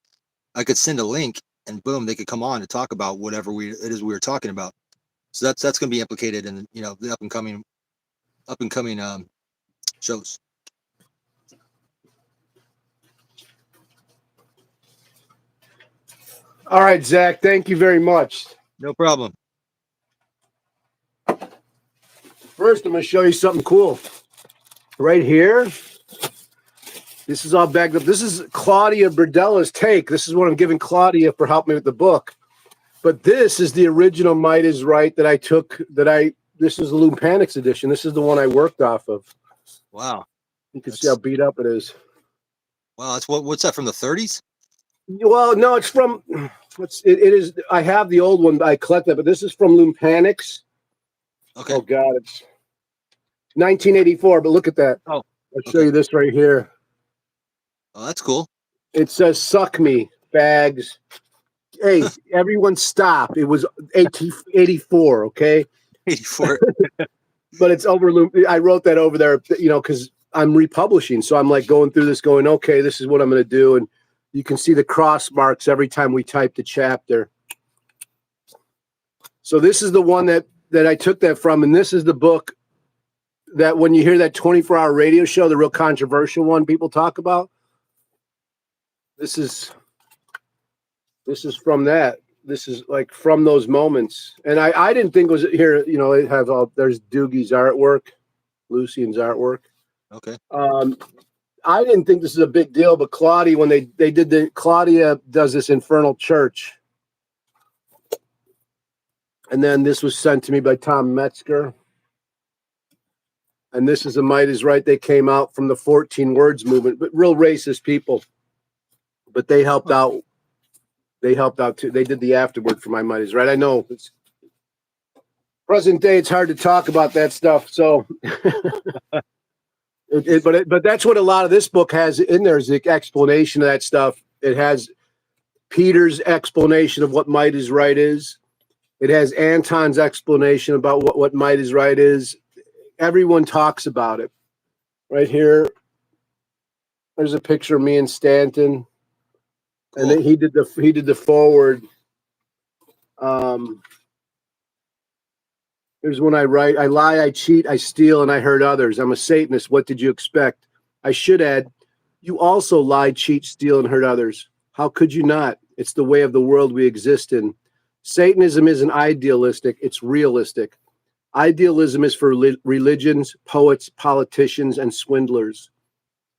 I could send a link, and boom, they could come on and talk about whatever it is we were talking about. So that's going to be implicated in the up and coming shows. All right, Zach. Thank you very much. No problem. First, I'm going to show you something cool. Right here. This is all bagged up. This is Claudia Berdella's take. This is what I'm giving Claudia for helping me with the book. But this is the original Might is Right that I took. This is the Lumpanics edition. This is the one I worked off of. Wow. You can see how beat up it is. Wow, that's what's that from the 30s? Well, no, it's from. It is. I have the old one. I collected, but this is from Lumpanics. Okay. Oh God, it's 1984. But look at that. Oh, I'll show you this right here. Oh, that's cool. It says "Suck me, fags." Hey, everyone, stop! It was 84. Okay. 84. But it's over. I wrote that over there, because I'm republishing. So I'm like going through this, going, okay, this is what I'm going to do, and you can see the cross marks every time we type the chapter. So this is the one that I took that from, and this is the book that when you hear that 24-hour radio show, the real controversial one people talk about. This is from that. This is like from those moments. And I didn't think it was here, it has there's Doogie's artwork, Lucian's artwork. Okay. I didn't think this is a big deal, but Claudia, when they did Claudia does this Infernal Church. And then this was sent to me by Tom Metzger. And this is a Might is Right. They came out from the 14 Words movement, but real racist people. But they helped out. They helped out too. They did the afterword for my Might is Right. I know it's present day. It's hard to talk about that stuff. So, but that's what a lot of this book has in there is the explanation of that stuff. It has Peter's explanation of what Might is Right is. It has Anton's explanation about what Might is Right is. Everyone talks about it. Right here, there's a picture of me and Stanton. Cool. And then he did the forward. Here's when I write: I lie, I cheat, I steal, and I hurt others. I'm a Satanist. What did you expect? I should add, you also lie, cheat, steal, and hurt others. How could you not? It's the way of the world we exist in. Satanism isn't idealistic, it's realistic. Idealism is for religions, poets, politicians, and swindlers.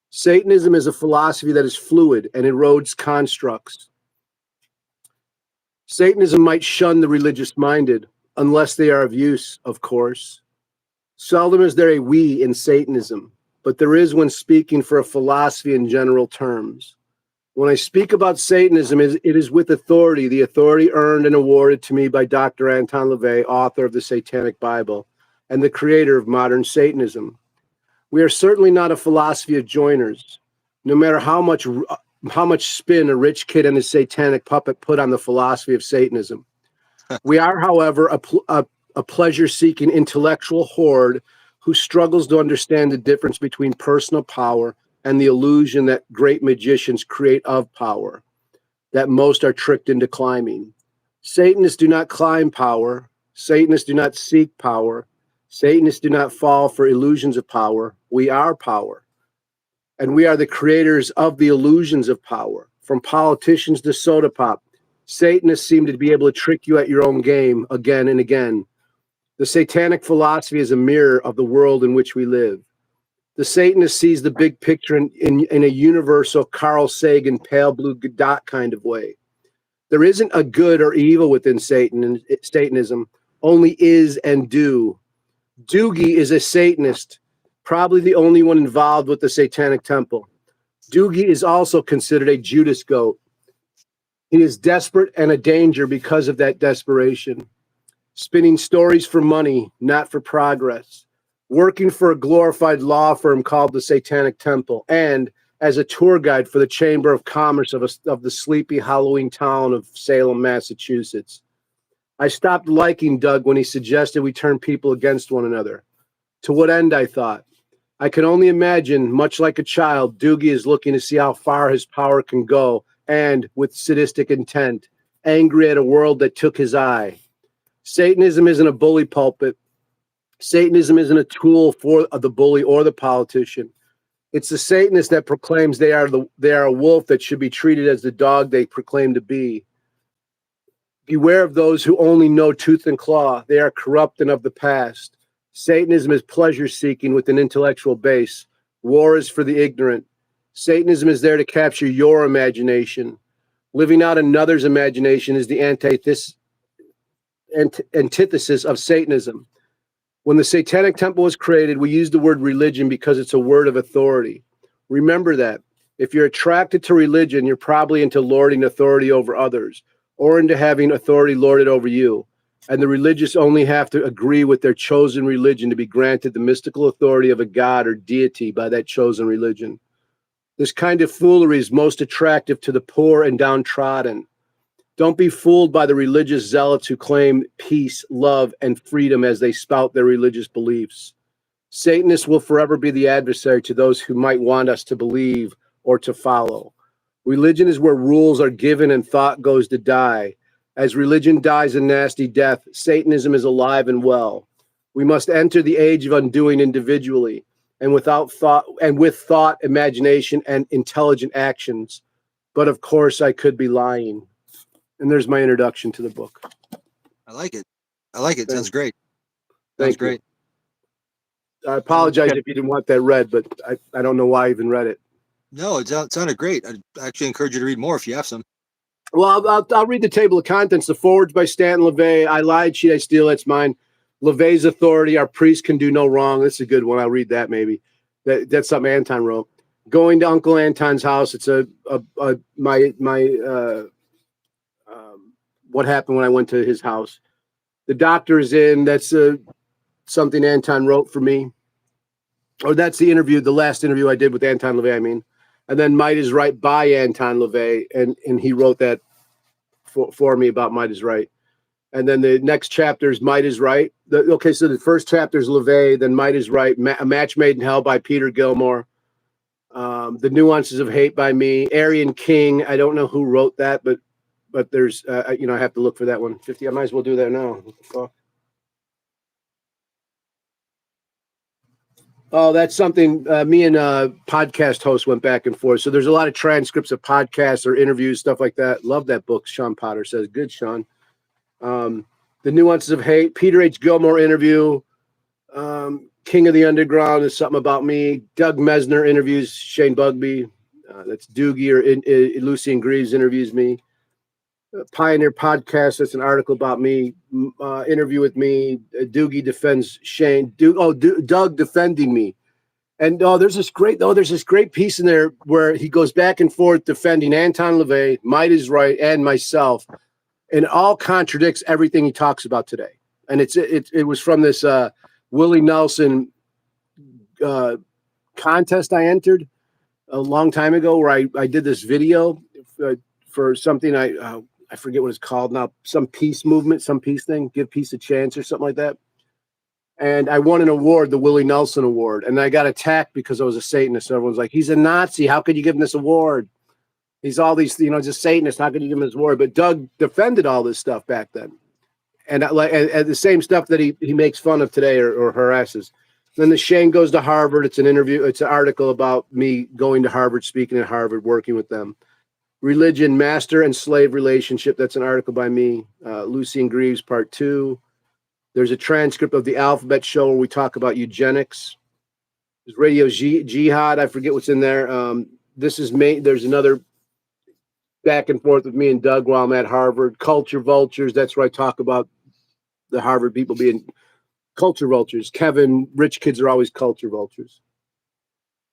Satanism is a philosophy that is fluid and erodes constructs. Satanism might shun the religious-minded, unless they are of use, of course. Seldom is there a we in Satanism, but there is when speaking for a philosophy in general terms. When I speak about Satanism, it is with authority, the authority earned and awarded to me by Dr. Anton LaVey, author of the Satanic Bible and the creator of modern Satanism. We are certainly not a philosophy of joiners. No matter how much spin a rich kid and his satanic puppet put on the philosophy of Satanism. We are, however, a pleasure-seeking intellectual horde who struggles to understand the difference between personal power and the illusion that great magicians create of power, that most are tricked into climbing. Satanists do not climb power. Satanists do not seek power. Satanists do not fall for illusions of power. We are power. And we are the creators of the illusions of power. From politicians to soda pop, Satanists seem to be able to trick you at your own game again and again. The satanic philosophy is a mirror of the world in which we live. The Satanist sees the big picture in a universal Carl Sagan pale blue dot kind of way. There isn't a good or evil within Satanism, only is and do. Doogie is a Satanist, probably the only one involved with the Satanic Temple. Doogie is also considered a Judas goat. He is desperate and a danger because of that desperation. Spinning stories for money, not for progress. Working for a glorified law firm called the Satanic Temple, and as a tour guide for the Chamber of Commerce of the sleepy Halloween town of Salem, Massachusetts. I stopped liking Doug when he suggested we turn people against one another. To what end, I thought. I can only imagine, much like a child, Doogie is looking to see how far his power can go, and, with sadistic intent, angry at a world that took his eye. Satanism isn't a bully pulpit. Satanism isn't a tool for the bully or the politician. It's the Satanist that proclaims they are a wolf that should be treated as the dog they proclaim to be. Beware of those who only know tooth and claw. They are corrupt and of the past. Satanism is pleasure-seeking with an intellectual base. War is for the ignorant. Satanism is there to capture your imagination. Living out another's imagination is the antithesis of Satanism. When the Satanic Temple was created, we used the word religion because it's a word of authority. Remember that. If you're attracted to religion, you're probably into lording authority over others, or into having authority lorded over you. And the religious only have to agree with their chosen religion to be granted the mystical authority of a god or deity by that chosen religion. This kind of foolery is most attractive to the poor and downtrodden. Don't be fooled by the religious zealots who claim peace, love, and freedom as they spout their religious beliefs. Satanists will forever be the adversary to those who might want us to believe or to follow. Religion is where rules are given and thought goes to die. As religion dies a nasty death, Satanism is alive and well. We must enter the age of undoing individually and with thought, imagination, and intelligent actions. But of course, I could be lying. And there's my introduction to the book. I like it. Thanks. Sounds great. Sounds great. I apologize if you didn't want that read, but I don't know why I even read it. No, it sounded great. I'd actually encourage you to read more if you have some. Well, I'll read the table of contents. The forwards by Stanton LaVey. I lied, cheat, I steal. That's mine. LaVey's authority. Our priest can do no wrong. That's a good one. I'll read that maybe. That's something Anton wrote. Going to Uncle Anton's house. It's what happened when I went to his house. The doctor is in. That's something Anton wrote for me. Or that's the last interview I did with Anton LaVey, I mean. And then Might is Right by Anton LaVey, and he wrote that for me about Might is Right. And then the next chapter is Might is Right. So the first chapter is LaVey, then Might is Right, A Match Made in Hell by Peter Gilmore. The Nuances of Hate by me. Aryan King, I don't know who wrote that, but there's, I have to look for that one. 50, I might as well do that now. Oh, that's something me and podcast host went back and forth. So there's a lot of transcripts of podcasts or interviews, stuff like that. Love that book, Sean Potter says. Good, Sean. The Nuances of Hate, Peter H. Gilmore interview. King of the Underground is something about me. Doug Mesner interviews Shane Bugbee. That's Doogie or Lucien Greaves interviews me. Pioneer Podcast, that's an article about me. Interview with me. Doogie defends Shane. Doug defending me. And there's this great piece in there where he goes back and forth defending Anton LaVey, Might is Right, and myself, and it all contradicts everything he talks about today. And it was from this Willie Nelson contest I entered a long time ago, where I did this video for something I forget what it's called now, some peace movement, some peace thing, give peace a chance or something like that. And I won an award, the Willie Nelson Award, and I got attacked because I was a Satanist. So everyone's like, "He's a Nazi. How could you give him this award? He's all these, just Satanist. How could you give him this award?" But Doug defended all this stuff back then, and the same stuff that he makes fun of today or harasses. Then the Shane goes to Harvard. It's an interview. It's an article about me going to Harvard, speaking at Harvard, working with them. Religion, Master and Slave Relationship. That's an article by me. Lucy and Greaves, Part 2. There's a transcript of the Alphabet Show where we talk about eugenics. There's Radio Jihad. I forget what's in there. There's another back and forth with me and Doug while I'm at Harvard. Culture Vultures. That's where I talk about the Harvard people being culture vultures. Kevin, rich kids are always culture vultures.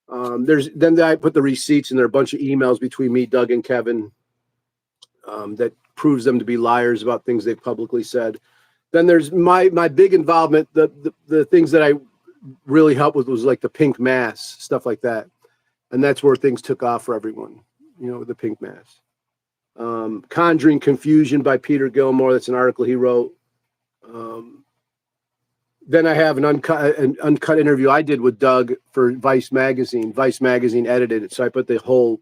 Then I put the receipts in there, a bunch of emails between me, Doug, and Kevin that proves them to be liars about things they've publicly said. Then there's my big involvement. The things that I really helped with was like the pink mass, stuff like that. And that's where things took off for everyone, with the pink mass. Conjuring Confusion by Peter Gilmore. That's an article he wrote. Then I have an uncut interview I did with Doug for Vice Magazine. Vice Magazine edited it, so I put the whole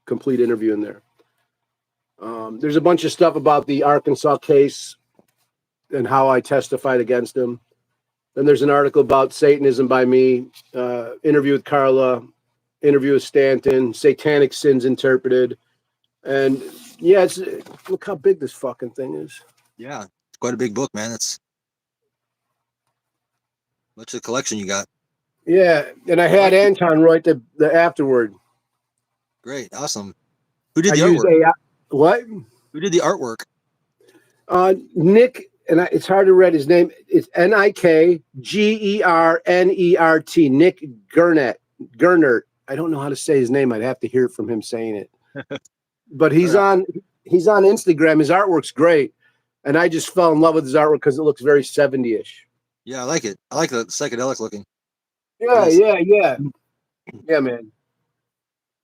complete interview in there. There's a bunch of stuff about the Arkansas case and how I testified against him. Then there's an article about Satanism by me, interview with Carla, interview with Stanton, Satanic Sins Interpreted. And yeah, look how big this fucking thing is. Yeah, it's quite a big book, man. It's much of the collection you got. Yeah, and I had Anton write the afterword. Great, awesome. Who did the artwork? What? Who did the artwork? Nick, and it's hard to read his name. It's Nikgernert. Nick Gernert. I don't know how to say his name. I'd have to hear it from him saying it. But he's on Instagram. His artwork's great, and I just fell in love with his artwork because it looks very 70-ish. Yeah, I like it. I like the psychedelic looking. Yeah, man.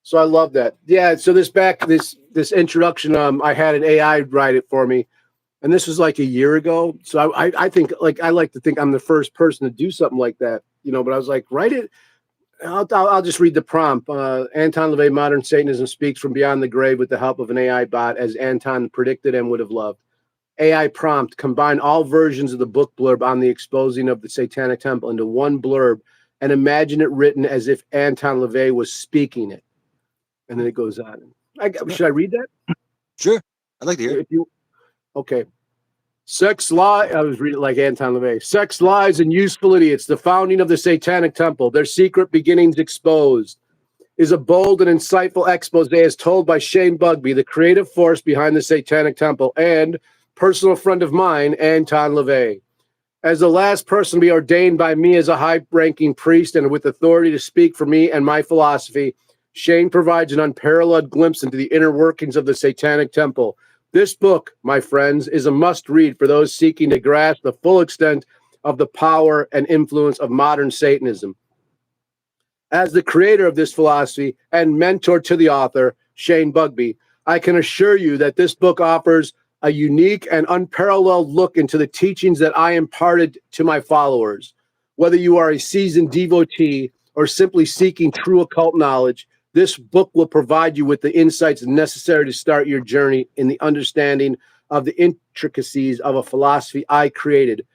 So I love that. Yeah. So this introduction, I had an AI write it for me, and this was like a year ago. So I think I like to think I'm the first person to do something like that, But I was like, write it. I'll just read the prompt. Anton LaVey, Modern Satanism speaks from beyond the grave with the help of an AI bot, as Anton predicted and would have loved. AI prompt: combine all versions of the book blurb on the exposing of the Satanic Temple into one blurb and imagine it written as if Anton LaVey was speaking it. And then it goes on. Should I read that? Sure. I'd like to hear it. Okay. Sex, lie. I was reading it like Anton LaVey. Sex, lies, and useful idiots. The founding of the Satanic Temple. Their secret beginnings exposed. Is a bold and insightful expose as told by Shane Bugbee, the creative force behind the Satanic Temple, and personal friend of mine, Anton LaVey. As the last person to be ordained by me as a high-ranking priest and with authority to speak for me and my philosophy, Shane provides an unparalleled glimpse into the inner workings of the Satanic Temple. This book, my friends, is a must-read for those seeking to grasp the full extent of the power and influence of modern Satanism. As the creator of this philosophy and mentor to the author, Shane Bugbee, I can assure you that this book offers a unique and unparalleled look into the teachings that I imparted to my followers. Whether you are a seasoned devotee or simply seeking true occult knowledge, this book will provide you with the insights necessary to start your journey in the understanding of the intricacies of a philosophy I created,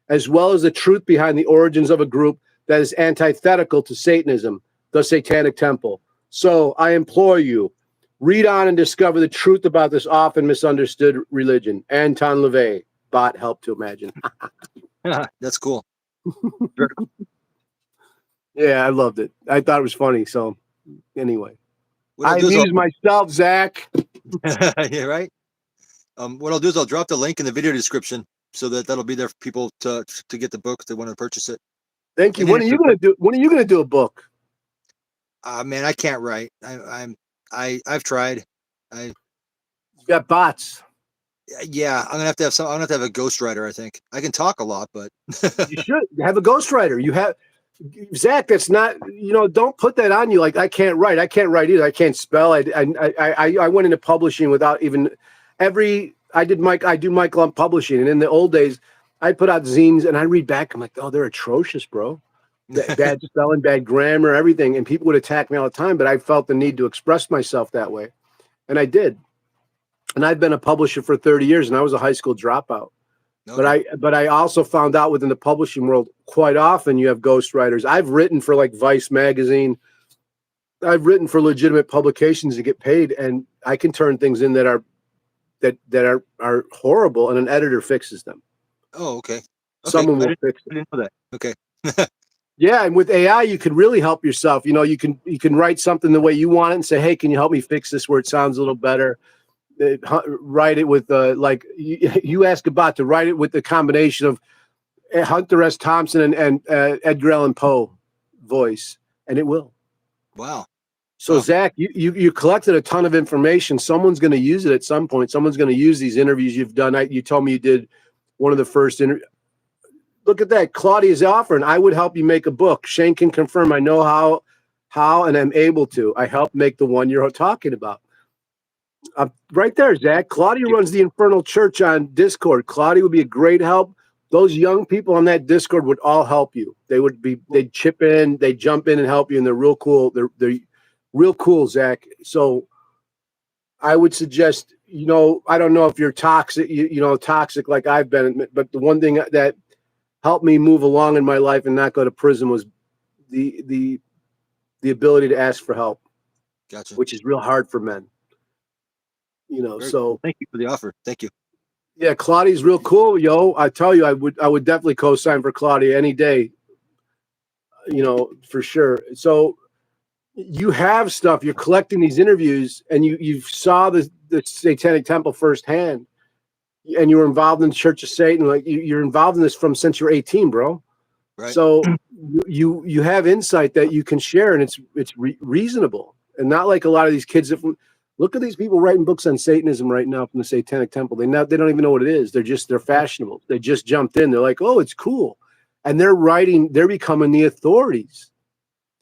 as well as the truth behind the origins of a group that is antithetical to Satanism, the Satanic Temple. So I implore you, read on and discover the truth about this often misunderstood religion. Anton LaVey, bot help to imagine. That's cool. Yeah, I loved it. I thought it was funny. So anyway, I amuse myself, Zach. Yeah, right. What I'll do is I'll drop the link in the video description so that'll be there for people to get the book if they want to purchase it. Thank you. When are you going to do a book? Man, I can't write. I've tried. You got bots. Yeah, I'm gonna have to have some. I'm gonna have to have a ghostwriter. I think I can talk a lot, but You should have a ghostwriter. You have Zach. That's not. Don't put that on you. Like I can't write. I can't write either. I can't spell. I went into publishing without even I do Mike Lump publishing, and in the old days, I'd put out zines and I read back. I'm like, oh, they're atrocious, bro. Bad spelling, bad grammar, everything. And people would attack me all the time, but I felt the need to express myself that way. And I did. And I've been a publisher for 30 years and I was a high school dropout. Okay. But I also found out within the publishing world quite often you have ghostwriters. I've written for like Vice magazine. I've written for legitimate publications to get paid, and I can turn things in that are horrible, and an editor fixes them. Oh, okay. Someone will fix it. I didn't know that. Okay. Yeah, and with AI, you could really help yourself. You can write something the way you want it and say, "Hey, can you help me fix this where it sounds a little better?" Write it with like you ask a bot to write it with the combination of Hunter S. Thompson and Edgar Allan Poe voice, and it will. Wow. So Zach, you collected a ton of information. Someone's going to use it at some point. Someone's going to use these interviews you've done. You told me you did one of the first interviews. Look at that. Claudia's offering. I would help you make a book. Shane can confirm. I know how, and I'm able to. I helped make the one you're talking about. Right there, Zach. Claudia runs the Infernal Church on Discord. Claudia would be a great help. Those young people on that Discord would all help you. They'd chip in, they'd jump in and help you, and they're real cool. They're real cool, Zach. So I would suggest, I don't know if you're toxic, toxic like I've been, but the one thing that helped me move along in my life and not go to prison was the ability to ask for help. Gotcha. Which is real hard for men. So thank you for the offer. Thank you. Yeah, Claudia's real cool, yo. I tell you, I would definitely co-sign for Claudia any day. For sure. So you have stuff. You're collecting these interviews, and you saw the Satanic Temple firsthand, and you were involved in the Church of Satan. Like you're involved in this since you're 18, bro. Right. So you have insight that you can share, and it's reasonable, and not like a lot of these kids that. Look at these people writing books on Satanism right now from the Satanic Temple. They don't even know what it is. They're fashionable. They just jumped in. They're like, oh, it's cool. And they're becoming the authorities.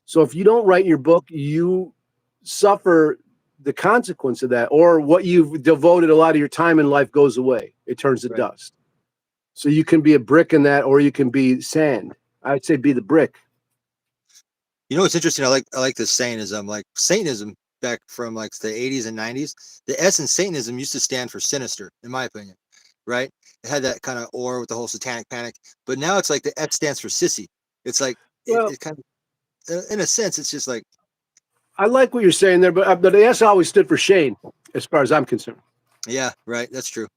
So if you don't write your book, you suffer the consequence of that, or what you've devoted a lot of your time in life goes away. It turns to dust. So you can be a brick in that, or you can be sand. I'd say be the brick. It's interesting. I like this Satanism. Like Satanism back from like the 80s and 90s, the S in Satanism used to stand for sinister, in my opinion, right? It had that kind of aura with the whole satanic panic, but now it's like the S stands for sissy. It's like, it kind of, in a sense, it's just like. I like what you're saying there, but the S always stood for Shane, as far as I'm concerned. Yeah, right. That's true.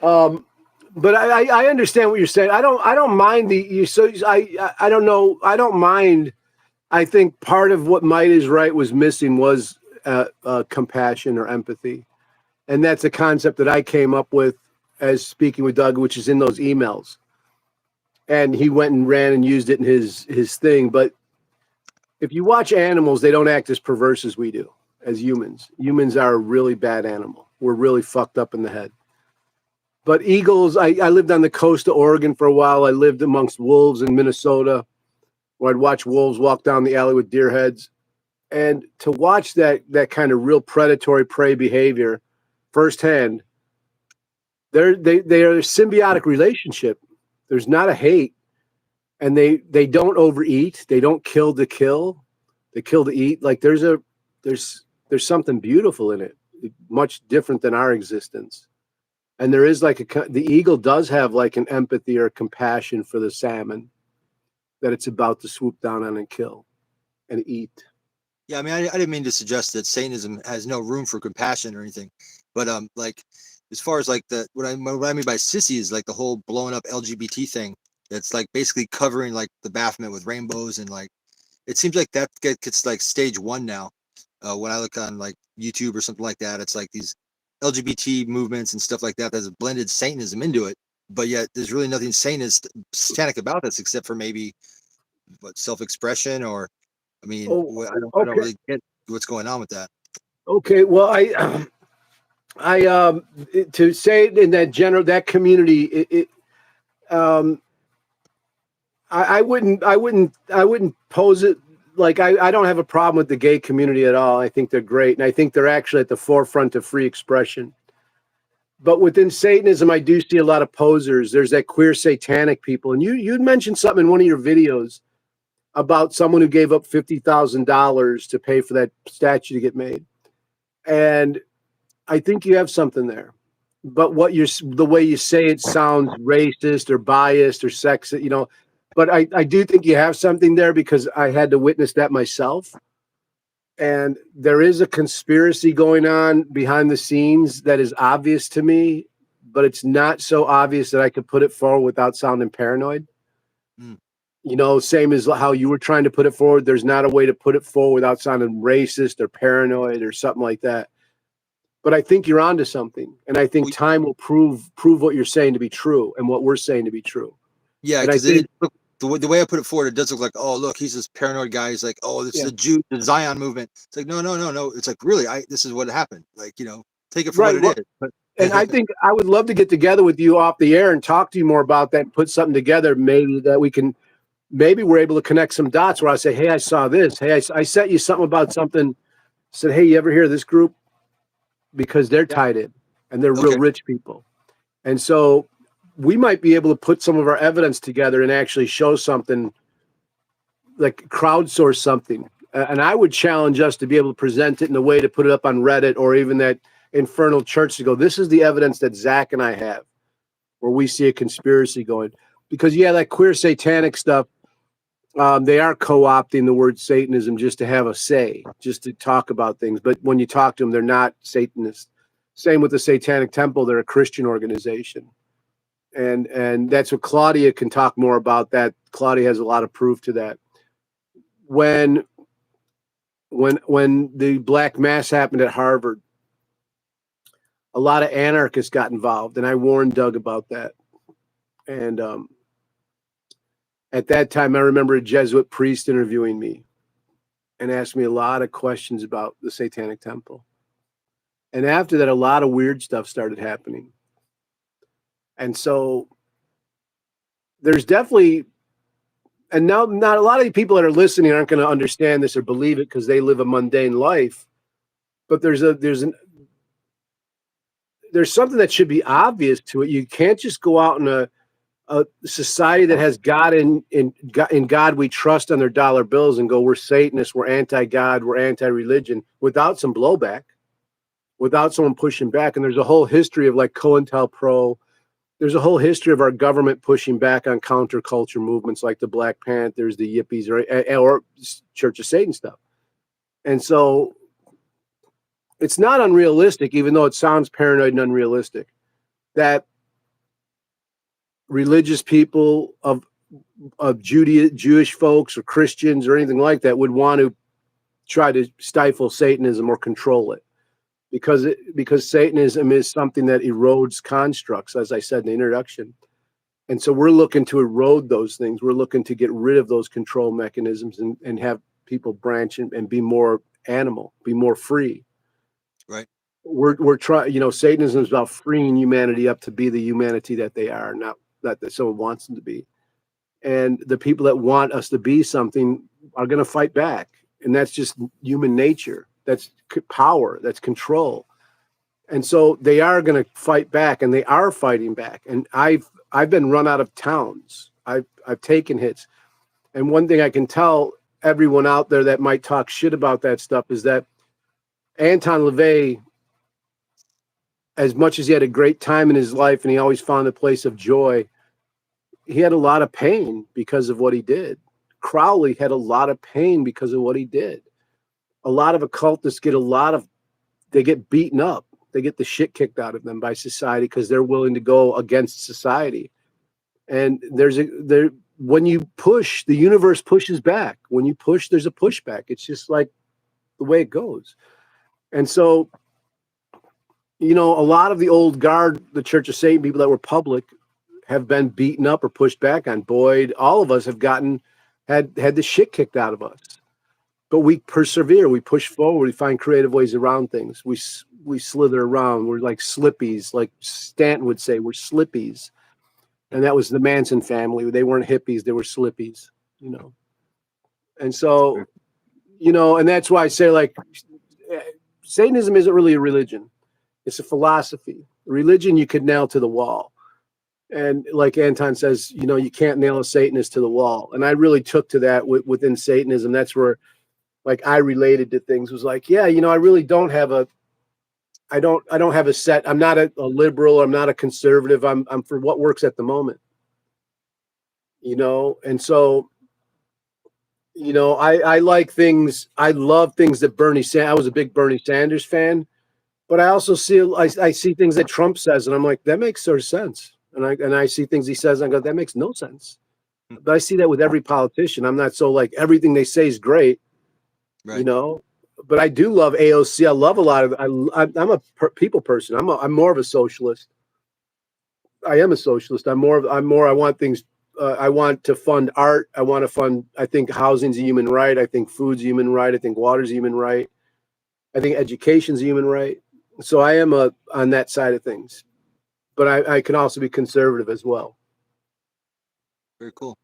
But I understand what you're saying. I don't mind I don't know. I don't mind. I think part of what Might is Right was missing was compassion or empathy. And that's a concept that I came up with as speaking with Doug, which is in those emails. And he went and ran and used it in his thing. But if you watch animals, they don't act as perverse as we do as humans. Humans are a really bad animal. We're really fucked up in the head. But eagles, I lived on the coast of Oregon for a while. I lived amongst wolves in Minnesota, where I'd watch wolves walk down the alley with deer heads. And to watch that kind of real predatory prey behavior firsthand, they are a symbiotic relationship. There's not a hate. And they don't overeat. They don't kill to kill. They kill to eat. Like there's something beautiful in it, much different than our existence. And there is the eagle does have like an empathy or compassion for the salmon that it's about to swoop down on and kill and eat. Yeah, I mean, I didn't mean to suggest that Satanism has no room for compassion or anything, but like as far as like what I mean by sissy is like the whole blowing up LGBT thing. That's like basically covering like the Baphomet with rainbows, and like it seems like that gets like stage one now. When I look on like YouTube or something like that, it's like these LGBT movements and stuff like that that's blended Satanism into it, but yet there's really nothing satanic about this except for maybe self-expression or mean, Oh, I don't okay. really get what's going on with that. Okay. Well, to say it in that that community, um, I wouldn't pose it like I don't have a problem with the gay community at all. I think they're great, and I think they're actually at the forefront of free expression. But within Satanism, I do see a lot of posers. There's that queer satanic people, and you'd mentioned something in one of your videos about someone who gave up $50,000 to pay for that statue to get made, and I think you have something there. But the way you say it sounds racist or biased or sexist, But I do think you have something there because I had to witness that myself. And there is a conspiracy going on behind the scenes that is obvious to me, but it's not so obvious that I could put it forward without sounding paranoid. Mm. Same as how you were trying to put it forward. There's not a way to put it forward without sounding racist or paranoid or something like that. But I think you're onto something, and I think time will prove what you're saying to be true and what we're saying to be true. Yeah, and I because think the way I put it forward, it does look like, oh, look, he's this paranoid guy. He's like, oh, this is the Zion movement. It's like, no. It's like, really, this is what happened. Like, take it for what it is. But and I think I would love to get together with you off the air and talk to you more about that and put something together. Maybe that maybe we're able to connect some dots where I say, hey, I saw this. Hey, I sent you something about something. Said, hey, you ever hear of this group? Because they're tied in and they're real rich people. And so we might be able to put some of our evidence together and actually show something, like crowdsource something. And I would challenge us to be able to present it in a way to put it up on Reddit or even that infernal church to go, this is the evidence that Zach and I have where we see a conspiracy going. Because, that queer satanic stuff, they are co-opting the word Satanism just to have a say, just to talk about things. But when you talk to them, they're not Satanists. Same with the Satanic Temple. They're a Christian organization. And that's what Claudia can talk more about that. Claudia has a lot of proof to that. When the Black Mass happened at Harvard, a lot of anarchists got involved. And I warned Doug about that. And at that time, I remember a Jesuit priest interviewing me and asked me a lot of questions about the Satanic Temple. And after that, a lot of weird stuff started happening. And so there's definitely, and now not a lot of the people that are listening aren't going to understand this or believe it because they live a mundane life. But there's something that should be obvious to it. You can't just go out in a society that has God in God we trust on their dollar bills and go, we're Satanists, we're anti-God, we're anti-religion, without some blowback, without someone pushing back. And there's a whole history of like COINTELPRO. There's a whole history of our government pushing back on counterculture movements like the Black Panthers, the Yippies, or Church of Satan stuff. And so it's not unrealistic, even though it sounds paranoid and unrealistic, that religious people of Jewish folks or Christians or anything like that would want to try to stifle Satanism or control it, because Satanism is something that erodes constructs, as I said in the introduction. And so we're looking to erode those things. We're looking to get rid of those control mechanisms and have people branch and be more animal, be more free. Right. We're trying, Satanism is about freeing humanity up to be the humanity that they are, not that someone wants them to be. And the people that want us to be something are going to fight back. And that's just human nature. That's power. That's control. And so they are going to fight back, and they are fighting back. And I've been run out of towns. I've taken hits. And one thing I can tell everyone out there that might talk shit about that stuff is that Anton LaVey, as much as he had a great time in his life and he always found a place of joy, he had a lot of pain because of what he did. Crowley had a lot of pain because of what he did. A lot of occultists they get beaten up. They get the shit kicked out of them by society because they're willing to go against society. And when you push, the universe pushes back. When you push, there's a pushback. It's just like the way it goes. And so, a lot of the old guard, the Church of Satan people that were public, have been beaten up or pushed back on. Boyd, all of us have had the shit kicked out of us. but we persevere. We push forward. We find creative ways around things. We slither around. We're like slippies, like Stanton would say. We're slippies, and that was the Manson family. They weren't hippies. They were slippies, you know. And so, you know, and that's why I say, like, Satanism isn't really a religion. It's a philosophy. Religion you could nail to the wall. And like Anton says, you know, you can't nail a Satanist to the wall. And I really took to that within Satanism. That's where, like, I related to things. Was like, yeah, you know, I really don't have a, I don't have a set. I'm not a liberal. I'm not a conservative. I'm for what works at the moment. You know, and so, you know, I like things. I love things that Bernie Sanders. I was a big Bernie Sanders fan, but I also I see things that Trump says, and I'm like, that makes sort of sense. And I see things he says, and I go, that makes no sense. But I see that with every politician. I'm not so like everything they say is great, Right. you know. But I do love AOC. I love a lot of. I'm a people person. I'm more of a socialist. I am a socialist. I'm more. I want things. I want to fund art. I want to fund. I think housing's a human right. I think food's a human right. I think water's a human right. I think education's a human right. So I am on that side of things. But I can also be conservative as well. Very cool.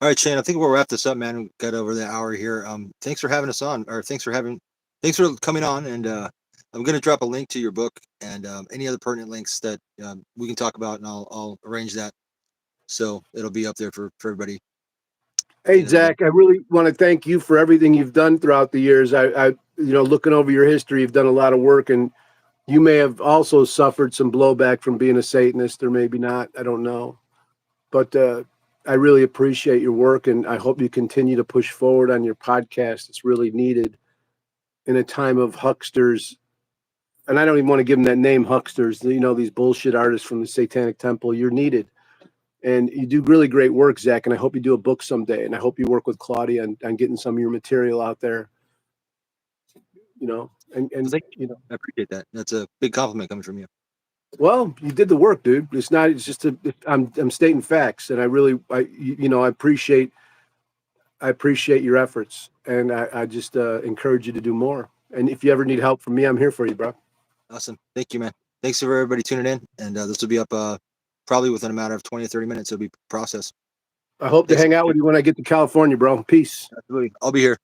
All right, Shane, I think we'll wrap this up, man. We got over the hour here. Thanks for having us on, or thanks for coming on. And I'm going to drop a link to your book and any other pertinent links that we can talk about, and I'll arrange that so it'll be up there for everybody. Hey, Zach, I really want to thank you for everything you've done throughout the years. I you know, looking over your history, you've done a lot of work, and you may have also suffered some blowback from being a Satanist, or maybe not. I don't know. But I really appreciate your work, and I hope you continue to push forward on your podcast. It's really needed in a time of hucksters. And I don't even want to give them that name, hucksters. You know, these bullshit artists from the Satanic Temple. You're needed. And you do really great work, Zach, and I hope you do a book someday. And I hope you work with Claudia on getting some of your material out there. You know, and you know, I appreciate that. That's a big compliment coming from you. Well, you did the work, dude. It's not. It's just I'm stating facts, and I really, you know, I appreciate your efforts, and I just encourage you to do more. And if you ever need help from me, I'm here for you, bro. Awesome. Thank you, man. Thanks for everybody tuning in, and this will be up probably within a matter of 20 or 30 minutes. It'll be processed. I hope to hang out with you when I get to California, bro. Peace. Absolutely. I'll be here.